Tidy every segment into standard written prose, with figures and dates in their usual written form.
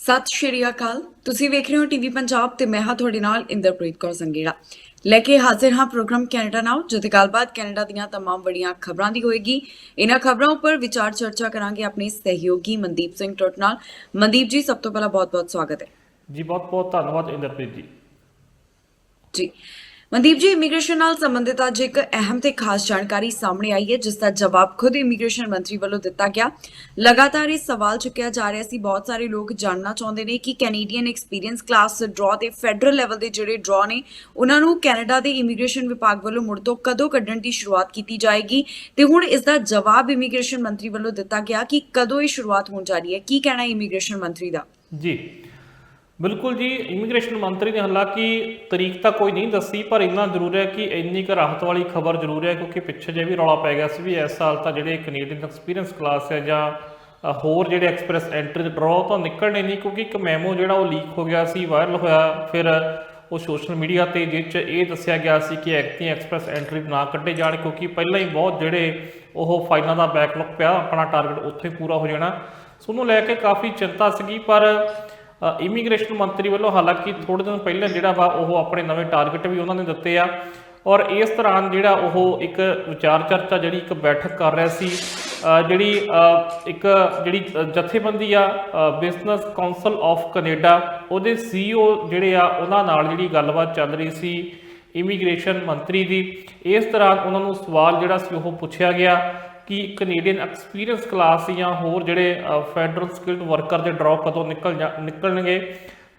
ਸਤਿ ਸ਼੍ਰੀ ਅਕਾਲ। ਤੁਸੀਂ ਵੇਖ ਰਹੇ ਹੋ ਟੀਵੀ ਪੰਜਾਬ ਤੇ ਮੈਂ ਹਾਂ ਤੁਹਾਡੇ ਨਾਲ ਇੰਦਰਪ੍ਰੀਤ ਕੌਰ ਸੰਗੇੜਾ ਲੈ ਕੇ ਹਾਜ਼ਰ ਹਾਂ ਪ੍ਰੋਗਰਾਮ ਕੈਨੇਡਾ ਨਾਓ, ਜਿੱਥੇ ਗੱਲਬਾਤ ਕੈਨੇਡਾ ਦੀਆਂ तमाम ਬੜੀਆਂ ਖਬਰਾਂ ਦੀ ਹੋਏਗੀ। ਇਹਨਾਂ ਖਬਰਾਂ ਉੱਪਰ ਵਿਚਾਰ ਚਰਚਾ ਕਰਾਂਗੇ ਆਪਣੇ ਸਹਿਯੋਗੀ ਮਨਦੀਪ ਸਿੰਘ ਟੁੱਟ ਨਾਲ। ਮਨਦੀਪ ਜੀ, ਸਭ ਤੋਂ ਪਹਿਲਾਂ ਬਹੁਤ-ਬਹੁਤ ਸਵਾਗਤ ਹੈ। ਜੀ ਬਹੁਤ ਬਹੁਤ ਧੰਨਵਾਦ ਇੰਦਰਪ੍ਰੀਤ ਜੀ। ਜੀ ਮਨਦੀਪ ਜੀ, ਇਮੀਗ੍ਰੇਸ਼ਨ ਨਾਲ ਸੰਬੰਧਿਤ ਅੱਜ ਇੱਕ ਅਹਿਮ ਤੇ ਖਾਸ ਜਾਣਕਾਰੀ ਸਾਹਮਣੇ ਆਈ ਹੈ, ਜਿਸ ਦਾ ਜਵਾਬ ਖੁਦ ਇਮੀਗ੍ਰੇਸ਼ਨ ਮੰਤਰੀ ਵੱਲੋਂ ਦਿੱਤਾ ਗਿਆ। ਲਗਾਤਾਰ ਇਹ ਸਵਾਲ ਚੁੱਕਿਆ ਜਾ ਰਿਹਾ ਸੀ, ਬਹੁਤ ਸਾਰੇ ਲੋਕ ਜਾਣਨਾ ਚਾਹੁੰਦੇ ਨੇ ਕਿ ਕੈਨੇਡੀਅਨ ਐਕਸਪੀਰੀਅੰਸ ਕਲਾਸ ਡਰਾਅ ਤੇ ਫੈਡਰਲ ਲੈਵਲ ਦੇ ਜਿਹੜੇ ਡਰਾਅ ਨੇ ਉਹਨਾਂ ਨੂੰ ਕੈਨੇਡਾ ਦੇ ਇਮੀਗ੍ਰੇਸ਼ਨ ਵਿਭਾਗ ਵੱਲੋਂ ਮੁੜ ਤੋਂ ਕਦੋਂ ਕੱਢਣ ਦੀ ਸ਼ੁਰੂਆਤ ਕੀਤੀ ਜਾਏਗੀ, ਤੇ ਹੁਣ ਇਸ ਦਾ ਜਵਾਬ ਇਮੀਗ੍ਰੇਸ਼ਨ ਮੰਤਰੀ ਵੱਲੋਂ ਦਿੱਤਾ ਗਿਆ ਕਿ ਕਦੋਂ ਇਹ ਸ਼ੁਰੂਆਤ ਹੋਣ ਜਾ ਰਹੀ ਹੈ। ਕੀ ਕਹਿਣਾ ਹੈ ਇਮੀਗ੍ਰੇਸ਼ਨ ਮੰਤਰੀ ਦਾ? ਜੀ ਬਿਲਕੁਲ ਜੀ, ਇਮੀਗ੍ਰੇਸ਼ਨ ਮੰਤਰੀ ਨੇ ਹਾਲਾਂਕਿ ਤਰੀਕ ਤਾਂ ਕੋਈ ਨਹੀਂ ਦੱਸੀ, ਪਰ ਇੰਨਾ ਜ਼ਰੂਰ ਹੈ ਕਿ ਇੰਨੀ ਕੁ ਰਾਹਤ ਵਾਲੀ ਖਬਰ ਜ਼ਰੂਰ ਹੈ, ਕਿਉਂਕਿ ਪਿੱਛੇ ਜੇ ਵੀ ਰੌਲਾ ਪੈ ਗਿਆ ਸੀ ਵੀ ਇਸ ਸਾਲ ਤਾਂ ਜਿਹੜੇ ਕੈਨੇਡੀਅਨ ਐਕਸਪੀਰੀਅੰਸ ਕਲਾਸ ਹੈ ਜਾਂ ਹੋਰ ਜਿਹੜੇ ਐਕਸਪ੍ਰੈਸ ਐਂਟਰੀ ਦੇ ਡਰਾਅ ਤਾਂ ਨਿਕਲਣੇ ਨਹੀਂ, ਕਿਉਂਕਿ ਇੱਕ ਮੈਮੋ ਜਿਹੜਾ ਉਹ ਲੀਕ ਹੋ ਗਿਆ ਸੀ, ਵਾਇਰਲ ਹੋਇਆ। ਫਿਰ ਉਹ ਸੋਸ਼ਲ ਮੀਡੀਆ ਤੇ ਜਿਸ 'ਚ ਇਹ ਦੱਸਿਆ ਗਿਆ ਸੀ ਕਿ ਐਕਸਪ੍ਰੈਸ ਐਂਟਰੀ ਨਾ ਕੱਢੇ ਜਾਣ, ਕਿਉਂਕਿ ਪਹਿਲਾਂ ਹੀ ਬਹੁਤ ਜਿਹੜੇ ਉਹ ਫਾਈਲਾਂ ਦਾ ਬੈਕਲੌਗ ਪਿਆ, ਆਪਣਾ ਟਾਰਗੇਟ ਉੱਥੇ ਪੂਰਾ ਹੋ ਜਾਣਾ। ਸੋ ਉਹਨੂੰ ਲੈ ਕੇ ਕਾਫੀ ਚਿੰਤਾ ਸੀਗੀ, ਪਰ ਇਮੀਗ੍ਰੇਸ਼ਨ ਮੰਤਰੀ ਵੱਲੋਂ ਹਾਲਾਂਕਿ ਥੋੜ੍ਹੇ ਦਿਨ ਪਹਿਲਾਂ ਜਿਹੜਾ ਵਾ ਉਹ ਆਪਣੇ ਨਵੇਂ ਟਾਰਗੇਟ ਵੀ ਉਹਨਾਂ ਨੇ ਦਿੱਤੇ ਆ। ਔਰ ਇਸ ਦੌਰਾਨ ਜਿਹੜਾ ਉਹ ਇੱਕ ਵਿਚਾਰ ਚਰਚਾ ਜਿਹੜੀ ਇੱਕ ਬੈਠਕ ਕਰ ਰਿਹਾ ਸੀ, ਜਿਹੜੀ ਜਥੇਬੰਦੀ ਆ ਬਿਜ਼ਨਸ ਕਾਉਂਸਲ ਆਫ ਕੈਨੇਡਾ, ਉਹਦੇ CEO ਜਿਹੜੇ ਆ ਉਹਨਾਂ ਨਾਲ ਜਿਹੜੀ ਗੱਲਬਾਤ ਚੱਲ ਰਹੀ ਸੀ ਇਮੀਗ੍ਰੇਸ਼ਨ ਮੰਤਰੀ ਦੀ। ਇਸ ਦੌਰਾਨ ਉਹਨਾਂ ਨੂੰ ਸਵਾਲ ਜਿਹੜਾ ਸੀ ਉਹ ਪੁੱਛਿਆ ਗਿਆ ਕਿ ਕੈਨੇਡੀਅਨ ਐਕਸਪੀਰੀਅੰਸ ਕਲਾਸ ਜਾਂ ਹੋਰ ਜਿਹੜੇ ਫੈਡਰਲ ਸਕਿਲਡ ਵਰਕਰ ਦੇ ਡਰਾਅ ਕਦੋਂ ਨਿਕਲਣਗੇ।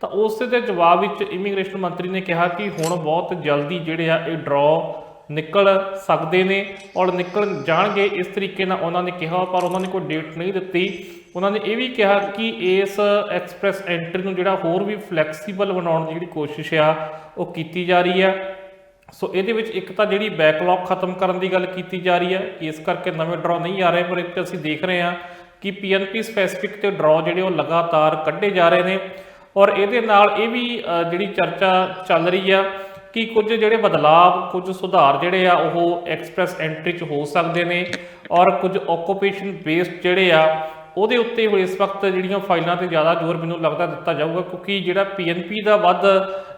ਤਾਂ ਉਸ ਦੇ ਜਵਾਬ ਵਿੱਚ ਇਮੀਗ੍ਰੇਸ਼ਨ ਮੰਤਰੀ ਨੇ ਕਿਹਾ ਕਿ ਹੁਣ ਬਹੁਤ ਜਲਦੀ ਜਿਹੜੇ ਆ ਇਹ ਡਰਾਅ ਨਿਕਲ ਸਕਦੇ ਨੇ ਔਰ ਨਿਕਲ ਜਾਣਗੇ, ਇਸ ਤਰੀਕੇ ਨਾਲ ਉਹਨਾਂ ਨੇ ਕਿਹਾ, ਪਰ ਉਹਨਾਂ ਨੇ ਕੋਈ ਡੇਟ ਨਹੀਂ ਦਿੱਤੀ। ਉਹਨਾਂ ਨੇ ਇਹ ਵੀ ਕਿਹਾ ਕਿ ਇਸ ਐਕਸਪ੍ਰੈਸ ਐਂਟਰੀ ਨੂੰ ਜਿਹੜਾ ਹੋਰ ਵੀ ਫਲੈਕਸੀਬਲ ਬਣਾਉਣ ਦੀ ਜਿਹੜੀ ਕੋਸ਼ਿਸ਼ ਆ ਉਹ ਕੀਤੀ ਜਾ ਰਹੀ ਹੈ। ਸੋ ਇਹਦੇ ਵਿੱਚ ਇੱਕ ਤਾਂ ਜਿਹੜੀ ਬੈਕਲੌਗ ਖਤਮ ਕਰਨ ਦੀ ਗੱਲ ਕੀਤੀ ਜਾ ਰਹੀ ਹੈ, ਇਸ ਕਰਕੇ ਨਵੇਂ ਡਰਾਅ ਨਹੀਂ ਆ ਰਹੇ, ਪਰ ਇੱਕ ਅਸੀਂ ਦੇਖ ਰਹੇ ਹਾਂ ਕਿ PNP ਸਪੈਸੀਫਿਕ ਤੇ ਡਰਾਅ ਜਿਹੜੇ ਉਹ ਲਗਾਤਾਰ ਕੱਢੇ ਜਾ ਰਹੇ ਨੇ। ਔਰ ਇਹਦੇ ਨਾਲ ਇਹ ਵੀ ਜਿਹੜੀ ਚਰਚਾ ਚੱਲ ਰਹੀ ਆ ਕਿ ਕੁਝ ਜਿਹੜੇ ਬਦਲਾਵ, ਕੁਝ ਸੁਧਾਰ ਜਿਹੜੇ ਆ ਉਹ ਐਕਸਪ੍ਰੈਸ ਐਂਟਰੀ 'ਚ ਹੋ ਸਕਦੇ ਨੇ, ਔਰ ਕੁਝ ਆਕੂਪੇਸ਼ਨ ਬੇਸਡ ਜਿਹੜੇ ਆ ਉਹਦੇ ਉੱਤੇ ਹੁਣ ਇਸ ਵਕਤ ਜਿਹੜੀਆਂ ਫਾਈਲਾਂ 'ਤੇ ਜ਼ਿਆਦਾ ਜ਼ੋਰ ਮੈਨੂੰ ਲੱਗਦਾ ਦਿੱਤਾ ਜਾਊਗਾ, ਕਿਉਂਕਿ ਜਿਹੜਾ PNP ਦਾ ਵੱਧ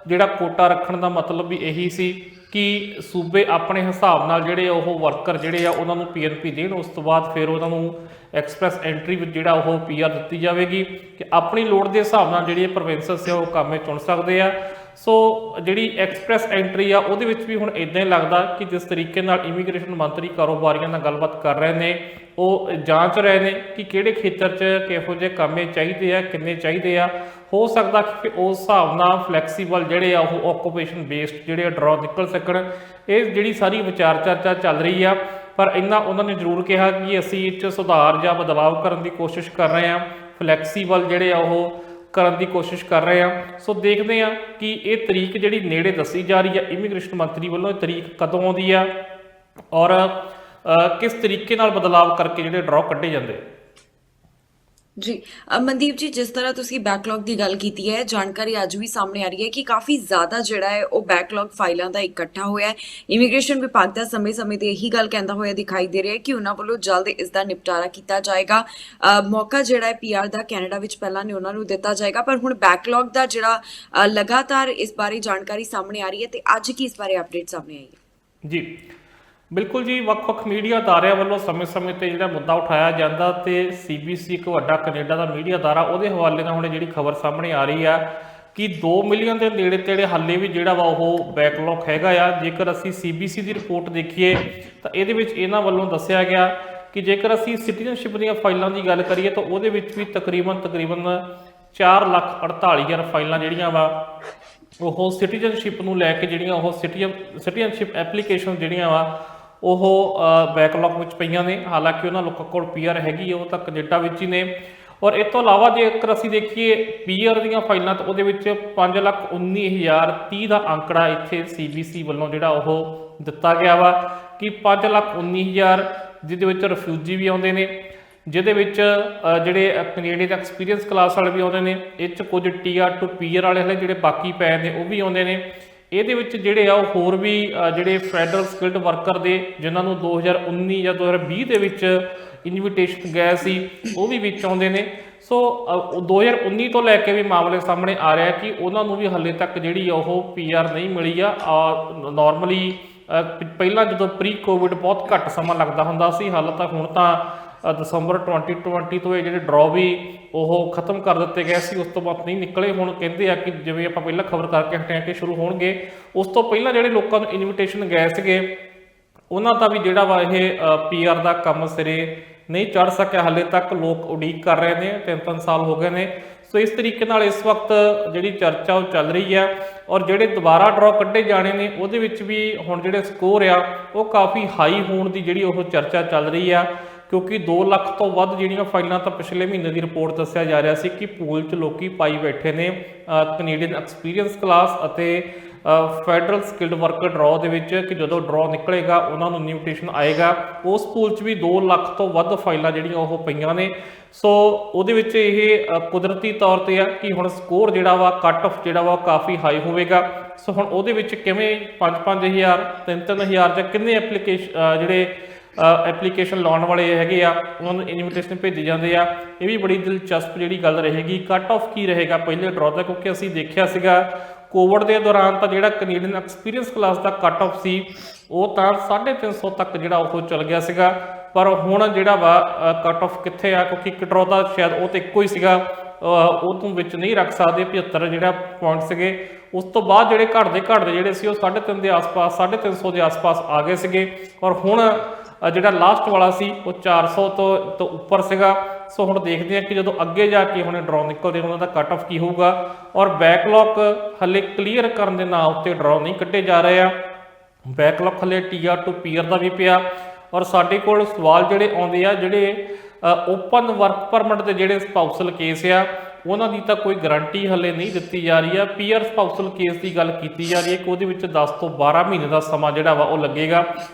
ਜਿਹੜਾ ਕੋਟਾ ਰੱਖਣ ਦਾ ਮਤਲਬ ਵੀ ਇਹੀ ਸੀ ਕਿ ਸੂਬੇ ਆਪਣੇ ਹਿਸਾਬ ਨਾਲ ਜਿਹੜੇ ਉਹ ਵਰਕਰ ਜਿਹੜੇ ਆ ਉਹਨਾਂ ਨੂੰ PNP ਦੇਣ, ਉਸ ਤੋਂ ਬਾਅਦ ਫਿਰ ਉਹਨਾਂ ਨੂੰ ਐਕਸਪ੍ਰੈਸ ਐਂਟਰੀ ਵਿੱਚ ਜਿਹੜਾ ਉਹ PR ਦਿੱਤੀ ਜਾਵੇਗੀ ਕਿ ਆਪਣੀ ਲੋੜ ਦੇ ਹਿਸਾਬ ਨਾਲ ਜਿਹੜੀ ਪ੍ਰੋਵਿੰਸਸ ਆ ਉਹ ਕਾਮੇ ਚੁਣ ਸਕਦੇ ਆ। ਸੋ ਜਿਹੜੀ ਐਕਸਪ੍ਰੈਸ ਐਂਟਰੀ ਆ ਉਹਦੇ ਵਿੱਚ ਵੀ ਹੁਣ ਇੱਦਾਂ ਹੀ ਲੱਗਦਾ ਕਿ ਜਿਸ ਤਰੀਕੇ ਨਾਲ ਇਮੀਗ੍ਰੇਸ਼ਨ ਮੰਤਰੀ ਕਾਰੋਬਾਰੀਆਂ ਨਾਲ ਗੱਲਬਾਤ ਕਰ ਰਹੇ ਨੇ, ਉਹ ਜਾਂਚ ਰਹੇ ਨੇ ਕਿ ਕਿਹੜੇ ਖੇਤਰ 'ਚ ਕਿਹੋ ਜਿਹੇ ਕਾਮੇ ਚਾਹੀਦੇ ਆ, ਕਿੰਨੇ ਚਾਹੀਦੇ ਆ। ਹੋ ਸਕਦਾ ਕਿ ਉਸ ਹਿਸਾਬ ਨਾਲ ਫਲੈਕਸੀਬਲ ਜਿਹੜੇ ਆ ਉਹ ਆਕੂਪੇਸ਼ਨ ਬੇਸਡ ਜਿਹੜੇ ਡਰਾਅ ਨਿਕਲ ਸਕਣ। ਇਹ ਜਿਹੜੀ ਸਾਰੀ ਵਿਚਾਰ ਚਰਚਾ ਚੱਲ ਰਹੀ ਆ, ਪਰ ਇੰਨਾ ਉਹਨਾਂ ਨੇ ਜ਼ਰੂਰ ਕਿਹਾ ਕਿ ਅਸੀਂ ਇਹ 'ਚ ਸੁਧਾਰ ਜਾਂ ਬਦਲਾਵ ਕਰਨ ਦੀ ਕੋਸ਼ਿਸ਼ ਕਰ ਰਹੇ ਹਾਂ, ਫਲੈਕਸੀਬਲ ਜਿਹੜੇ ਆ ਉਹ ਕਰਨ ਦੀ ਕੋਸ਼ਿਸ਼ ਕਰ ਰਹੇ ਹਾਂ। ਸੋ ਦੇਖਦੇ ਹਾਂ ਕਿ ਇਹ ਤਰੀਕ ਜਿਹੜੀ ਨੇੜੇ ਦੱਸੀ ਜਾ ਰਹੀ ਹੈ ਇਮੀਗ੍ਰੇਸ਼ਨ ਮੰਤਰੀ ਵੱਲੋਂ, ਇਹ ਤਰੀਕ ਕਦੋਂ ਆਉਂਦੀ ਆ ਔਰ ਕਿਸ ਤਰੀਕੇ ਨਾਲ ਬਦਲਾਵ ਕਰਕੇ ਜਿਹੜੇ ਡਰਾਅ ਕੱਢੇ ਜਾਂਦੇ। ਜੀ ਮਨਦੀਪ ਜੀ, ਜਿਸ ਤਰ੍ਹਾਂ ਤੁਸੀਂ ਬੈਕਲੌਗ ਦੀ ਗੱਲ ਕੀਤੀ ਹੈ, ਜਾਣਕਾਰੀ ਅੱਜ ਵੀ ਸਾਹਮਣੇ ਆ ਰਹੀ ਹੈ ਕਿ ਕਾਫੀ ਜ਼ਿਆਦਾ ਜਿਹੜਾ ਹੈ ਉਹ ਬੈਕਲੌਗ ਫਾਈਲਾਂ ਦਾ ਇਕੱਠਾ ਹੋਇਆ ਹੈ। ਇਮੀਗ੍ਰੇਸ਼ਨ ਵਿਭਾਗ ਦਾ ਸਮੇਂ-ਸਮੇਂ ਤੇ ਇਹੀ ਗੱਲ ਕਹਿੰਦਾ ਹੋਇਆ ਦਿਖਾਈ ਦੇ ਰਿਹਾ ਹੈ ਕਿ ਉਹਨਾਂ ਵੱਲੋਂ ਜਲਦ ਇਸ ਦਾ ਨਿਪਟਾਰਾ ਕੀਤਾ ਜਾਏਗਾ। ਮੌਕਾ ਜਿਹੜਾ ਹੈ PR ਦਾ ਕੈਨੇਡਾ ਵਿੱਚ ਪਹਿਲਾਂ ਨੇ ਉਹਨਾਂ ਨੂੰ ਦਿੱਤਾ ਜਾਏਗਾ, ਪਰ ਹੁਣ ਬੈਕਲੌਗ ਦਾ ਜਿਹੜਾ ਲਗਾਤਾਰ ਇਸ ਬਾਰੇ ਜਾਣਕਾਰੀ ਸਾਹਮਣੇ ਆ ਰਹੀ ਹੈ, ਤੇ ਅੱਜ ਕੀ ਇਸ ਬਾਰੇ ਅਪਡੇਟ ਸਾਹਮਣੇ ਆਈ ਹੈ? ਜੀ ਬਿਲਕੁਲ ਜੀ, ਵੱਖ-ਵੱਖ ਮੀਡੀਆ ਅਦਾਰਿਆਂ ਵੱਲੋਂ ਸਮੇਂ-ਸਮੇਂ ਤੇ ਜਿਹੜਾ ਮੁੱਦਾ ਉਠਾਇਆ ਜਾਂਦਾ, ਤੇ CBC ਇੱਕ ਵੱਡਾ ਕੈਨੇਡਾ ਦਾ ਮੀਡੀਆ ਅਦਾਰਾ, ਉਹਦੇ ਹਵਾਲੇ ਨਾਲ ਹੁਣ ਜਿਹੜੀ ਖਬਰ ਸਾਹਮਣੇ ਆ ਰਹੀ ਆ ਕਿ 2 ਮਿਲੀਅਨ ਦੇ ਨੇੜੇ ਤੇੜੇ ਹਾਲੇ ਵੀ ਜਿਹੜਾ ਵਾ ਉਹ ਬੈਕਲੌਗ ਹੈਗਾ ਆ। ਜੇਕਰ ਅਸੀਂ CBC ਦੀ ਰਿਪੋਰਟ ਦੇਖੀਏ ਤਾਂ ਇਹਦੇ ਵਿੱਚ ਇਹਨਾਂ ਵੱਲੋਂ ਦੱਸਿਆ ਗਿਆ ਕਿ ਜੇਕਰ ਅਸੀਂ ਸਿਟੀਜ਼ਨਸ਼ਿਪ ਦੀਆਂ ਫਾਈਲਾਂ ਦੀ ਗੱਲ ਕਰੀਏ ਤਾਂ ਉਹਦੇ ਵਿੱਚ ਵੀ ਤਕਰੀਬਨ 4,48,000 ਫਾਈਲਾਂ ਜਿਹੜੀਆਂ ਵਾ ਉਹ ਸਿਟੀਜ਼ਨਸ਼ਿਪ ਨੂੰ ਲੈ ਕੇ ਜਿਹੜੀਆਂ ਉਹ ਸਿਟੀਜ਼ਨਸ਼ਿਪ ਐਪਲੀਕੇਸ਼ਨ ਜਿਹੜੀਆਂ ਵਾ ਉਹ ਬੈਕਲੌਗ ਵਿੱਚ ਪਈਆਂ ਨੇ। ਹਾਲਾਂਕਿ ਉਹਨਾਂ ਲੋਕਾਂ ਕੋਲ PR ਹੈਗੀ, ਉਹ ਤਾਂ ਕੈਨੇਡਾ ਵਿੱਚ ਹੀ ਨੇ। ਔਰ ਇਸ ਤੋਂ ਇਲਾਵਾ ਜੇਕਰ ਅਸੀਂ ਦੇਖੀਏ PR ਦੀਆਂ ਫਾਈਲਾਂ ਤਾਂ ਉਹਦੇ ਵਿੱਚ 5,19,030 ਦਾ ਅੰਕੜਾ ਇੱਥੇ CBC ਵੱਲੋਂ ਜਿਹੜਾ ਉਹ ਦਿੱਤਾ ਗਿਆ ਵਾ ਕਿ 5,19,000 ਜਿਹਦੇ ਵਿੱਚ ਰਿਫਿਊਜੀ ਵੀ ਆਉਂਦੇ ਨੇ, ਜਿਹਦੇ ਵਿੱਚ ਜਿਹੜੇ ਕੈਨੇਡੀਅਨ ਐਕਸਪੀਰੀਅੰਸ ਕਲਾਸ ਵਾਲੇ ਵੀ ਆਉਂਦੇ ਨੇ, ਇਹ 'ਚ ਕੁਝ TR to PR ਵਾਲੇ ਹਲੇ ਜਿਹੜੇ ਬਾਕੀ ਪਏ ਨੇ ਉਹ ਵੀ ਆਉਂਦੇ ਨੇ। ਇਹਦੇ ਵਿੱਚ ਜਿਹੜੇ ਆ ਉਹ ਹੋਰ ਵੀ ਜਿਹੜੇ ਫੈਡਰਲ ਸਕਿਲਡ ਵਰਕਰ ਦੇ ਜਿਨ੍ਹਾਂ ਨੂੰ 2019 ਜਾਂ 2020 ਦੇ ਵਿੱਚ ਇਨਵੀਟੇਸ਼ਨ ਗਏ ਸੀ ਉਹ ਵੀ ਵਿੱਚ ਆਉਂਦੇ ਨੇ। ਸੋ 2019 ਤੋਂ ਲੈ ਕੇ ਵੀ ਮਾਮਲੇ ਸਾਹਮਣੇ ਆ ਰਿਹਾ ਕਿ ਉਹਨਾਂ ਨੂੰ ਵੀ ਹਾਲੇ ਤੱਕ ਜਿਹੜੀ ਉਹ PR ਨਹੀਂ ਮਿਲੀ ਆ। ਨਾਰਮਲੀ ਪਹਿਲਾਂ ਜਦੋਂ ਪ੍ਰੀ ਕੋਵਿਡ ਬਹੁਤ ਘੱਟ ਸਮਾਂ ਲੱਗਦਾ ਹੁੰਦਾ ਸੀ, ਹਾਲੇ ਤੱਕ ਹੁਣ ਤਾਂ ਦਸੰਬਰ 2020 ਤੋਂ ਇਹ ਜਿਹੜੇ ਡਰਾਅ ਵੀ ਉਹ ਖਤਮ ਕਰ ਦਿੱਤੇ ਗਏ ਸੀ, ਉਸ ਤੋਂ ਬਾਅਦ ਨਹੀਂ ਨਿਕਲੇ। ਹੁਣ ਕਹਿੰਦੇ ਆ ਕਿ ਜਿਵੇਂ ਆਪਾਂ ਪਹਿਲਾਂ ਖਬਰ ਕਰਕੇ ਹਟੇ ਕਿ ਸ਼ੁਰੂ ਹੋਣਗੇ। ਉਸ ਤੋਂ ਪਹਿਲਾਂ ਜਿਹੜੇ ਲੋਕਾਂ ਨੂੰ ਇਨਵੀਟੇਸ਼ਨ ਗਏ ਸੀਗੇ ਉਹਨਾਂ ਦਾ ਵੀ ਜਿਹੜਾ ਵਾ ਇਹ PR ਦਾ ਕੰਮ ਸਿਰੇ ਨਹੀਂ ਚੜ ਸਕਿਆ। ਹਾਲੇ ਤੱਕ ਲੋਕ ਉਡੀਕ ਕਰ ਰਹੇ ਨੇ, 3-3 ਸਾਲ ਹੋ ਗਏ ਨੇ। ਸੋ ਇਸ ਤਰੀਕੇ ਨਾਲ ਇਸ ਵਕਤ ਜਿਹੜੀ ਚਰਚਾ ਉਹ ਚੱਲ ਰਹੀ ਹੈ ਔਰ ਜਿਹੜੇ ਦੁਬਾਰਾ ਡਰਾਅ ਕੱਢੇ ਜਾਣੇ ਨੇ ਉਹਦੇ ਵਿੱਚ ਵੀ ਹੁਣ ਜਿਹੜੇ ਸਕੋਰ ਆ ਉਹ ਕਾਫੀ ਹਾਈ ਹੋਣ ਦੀ ਜਿਹੜੀ ਉਹ ਚਰਚਾ ਚੱਲ ਰਹੀ ਆ, ਕਿਉਂਕਿ 2 ਲੱਖ ਤੋਂ ਵੱਧ ਜਿਹੜੀਆਂ ਫਾਈਲਾਂ ਤਾਂ ਪਿਛਲੇ ਮਹੀਨੇ ਦੀ ਰਿਪੋਰਟ ਦੱਸਿਆ ਜਾ ਰਿਹਾ ਸੀ ਕਿ ਪੂਲ 'ਚ ਲੋਕੀ ਪਾਈ ਬੈਠੇ ਨੇ ਕੈਨੇਡੀਅਨ ਐਕਸਪੀਰੀਅੰਸ ਕਲਾਸ ਅਤੇ ਫੈਡਰਲ ਸਕਿਲਡ ਵਰਕਰ ਡਰਾਅ ਦੇ ਵਿੱਚ, ਕਿ ਜਦੋਂ ਡਰਾਅ ਨਿਕਲੇਗਾ ਉਹਨਾਂ ਨੂੰ ਇਨਵੀਟੇਸ਼ਨ ਆਏਗਾ। ਉਸ ਪੂਲ 'ਚ ਵੀ 2 ਲੱਖ ਤੋਂ ਵੱਧ ਫਾਈਲਾਂ ਜਿਹੜੀਆਂ ਉਹ ਪਈਆਂ ਨੇ। ਸੋ ਉਹਦੇ ਵਿੱਚ ਇਹ ਕੁਦਰਤੀ ਤੌਰ ਤੇ ਆ ਕਿ ਹੁਣ ਸਕੋਰ ਜਿਹੜਾ ਵਾ ਕੱਟ ਆਫ ਜਿਹੜਾ ਵਾ ਕਾਫੀ ਹਾਈ ਹੋਵੇਗਾ। ਸੋ ਹੁਣ ਉਹਦੇ ਵਿੱਚ ਕਿਵੇਂ 5-5000 3-3000 ਜਾਂ ਕਿੰਨੇ ਐਪਲੀਕੇਸ਼ਨ ਲਾਉਣ ਵਾਲੇ ਹੈਗੇ ਆ ਉਹਨਾਂ ਨੂੰ ਇਨਵੀਟੇਸ਼ਨ ਭੇਜੀ ਜਾਂਦੇ ਆ, ਇਹ ਵੀ ਬੜੀ ਦਿਲਚਸਪ ਜਿਹੜੀ ਗੱਲ ਰਹੇਗੀ। ਕੱਟ ਆਫ ਕੀ ਰਹੇਗਾ ਪਹਿਲੇ ਡਰਾਅ ਦਾ, ਕਿਉਂਕਿ ਅਸੀਂ ਦੇਖਿਆ ਸੀਗਾ ਕੋਵਿਡ ਦੇ ਦੌਰਾਨ ਤਾਂ ਜਿਹੜਾ ਕੈਨੇਡੀਅਨ ਐਕਸਪੀਰੀਅੰਸ ਕਲਾਸ ਦਾ ਕੱਟ ਆਫ ਸੀ ਉਹ ਤਾਂ 350 ਤੱਕ ਜਿਹੜਾ ਉਹ ਚੱਲ ਗਿਆ ਸੀਗਾ। ਪਰ ਹੁਣ ਜਿਹੜਾ ਵਾ ਕੱਟ ਆਫ ਕਿੱਥੇ ਆ, ਕਿਉਂਕਿ ਇੱਕ ਡਰਾਅ ਦਾ ਸ਼ਾਇਦ ਉਹ ਤਾਂ ਇੱਕੋ ਹੀ ਸੀਗਾ, ਉਹ ਤੋਂ ਵਿੱਚ ਨਹੀਂ ਰੱਖ ਸਕਦੇ 75 ਜਿਹੜਾ ਪੁਆਇੰਟ ਸੀਗੇ। ਉਸ ਤੋਂ ਬਾਅਦ ਜਿਹੜੇ ਘਟਦੇ ਜਿਹੜੇ ਸੀ ਉਹ 3.5 ਦੇ ਆਸ-ਪਾਸ 350 ਦੇ ਆਸ-ਪਾਸ ਆ ਗਏ ਸੀਗੇ ਔਰ ਹੁਣ ਜਿਹੜਾ ਲਾਸਟ ਵਾਲਾ ਸੀ ਉਹ 400 ਤੋਂ ਉੱਪਰ ਸੀਗਾ। ਸੋ ਹੁਣ ਦੇਖਦੇ ਹਾਂ ਕਿ ਜਦੋਂ ਅੱਗੇ ਜਾ ਕੇ ਹੁਣ ਡਰਾਅ ਨਿਕਲਦੇ ਉਹਨਾਂ ਦਾ ਕੱਟ ਆਫ ਕੀ ਹੋਊਗਾ ਔਰ ਬੈਕਲੌਗ ਹਲੇ ਕਲੀਅਰ ਕਰਨ ਦੇ ਨਾਂ ਉੱਤੇ ਡਰਾਅ ਨਹੀਂ ਕੱਢੇ ਜਾ ਰਹੇ ਆ। ਬੈਕਲੌਗ ਹਲੇ TR to PR ਦਾ ਵੀ ਪਿਆ ਔਰ ਸਾਡੇ ਕੋਲ ਸਵਾਲ ਜਿਹੜੇ ਆਉਂਦੇ ਆ ਜਿਹੜੇ ਓਪਨ ਵਰਕ ਪਰਮਿਟ ਦੇ ਜਿਹੜੇ ਸਪਾਊਸਲ ਕੇਸ ਆ ਉਹਨਾਂ ਦੀ ਤਾਂ ਕੋਈ ਗਾਰੰਟੀ ਹਲੇ ਨਹੀਂ ਦਿੱਤੀ ਜਾ ਰਹੀ ਆ। PR ਸਪਾਊਸਲ ਕੇਸ ਦੀ ਗੱਲ ਕੀਤੀ ਜਾ ਰਹੀ ਹੈ ਕਿ ਉਹਦੇ ਵਿੱਚ 10 ਤੋਂ 12 ਮਹੀਨੇ ਦਾ ਸਮਾਂ ਜਿਹੜਾ ਵਾ ਉਹ ਲੱਗੇਗਾ।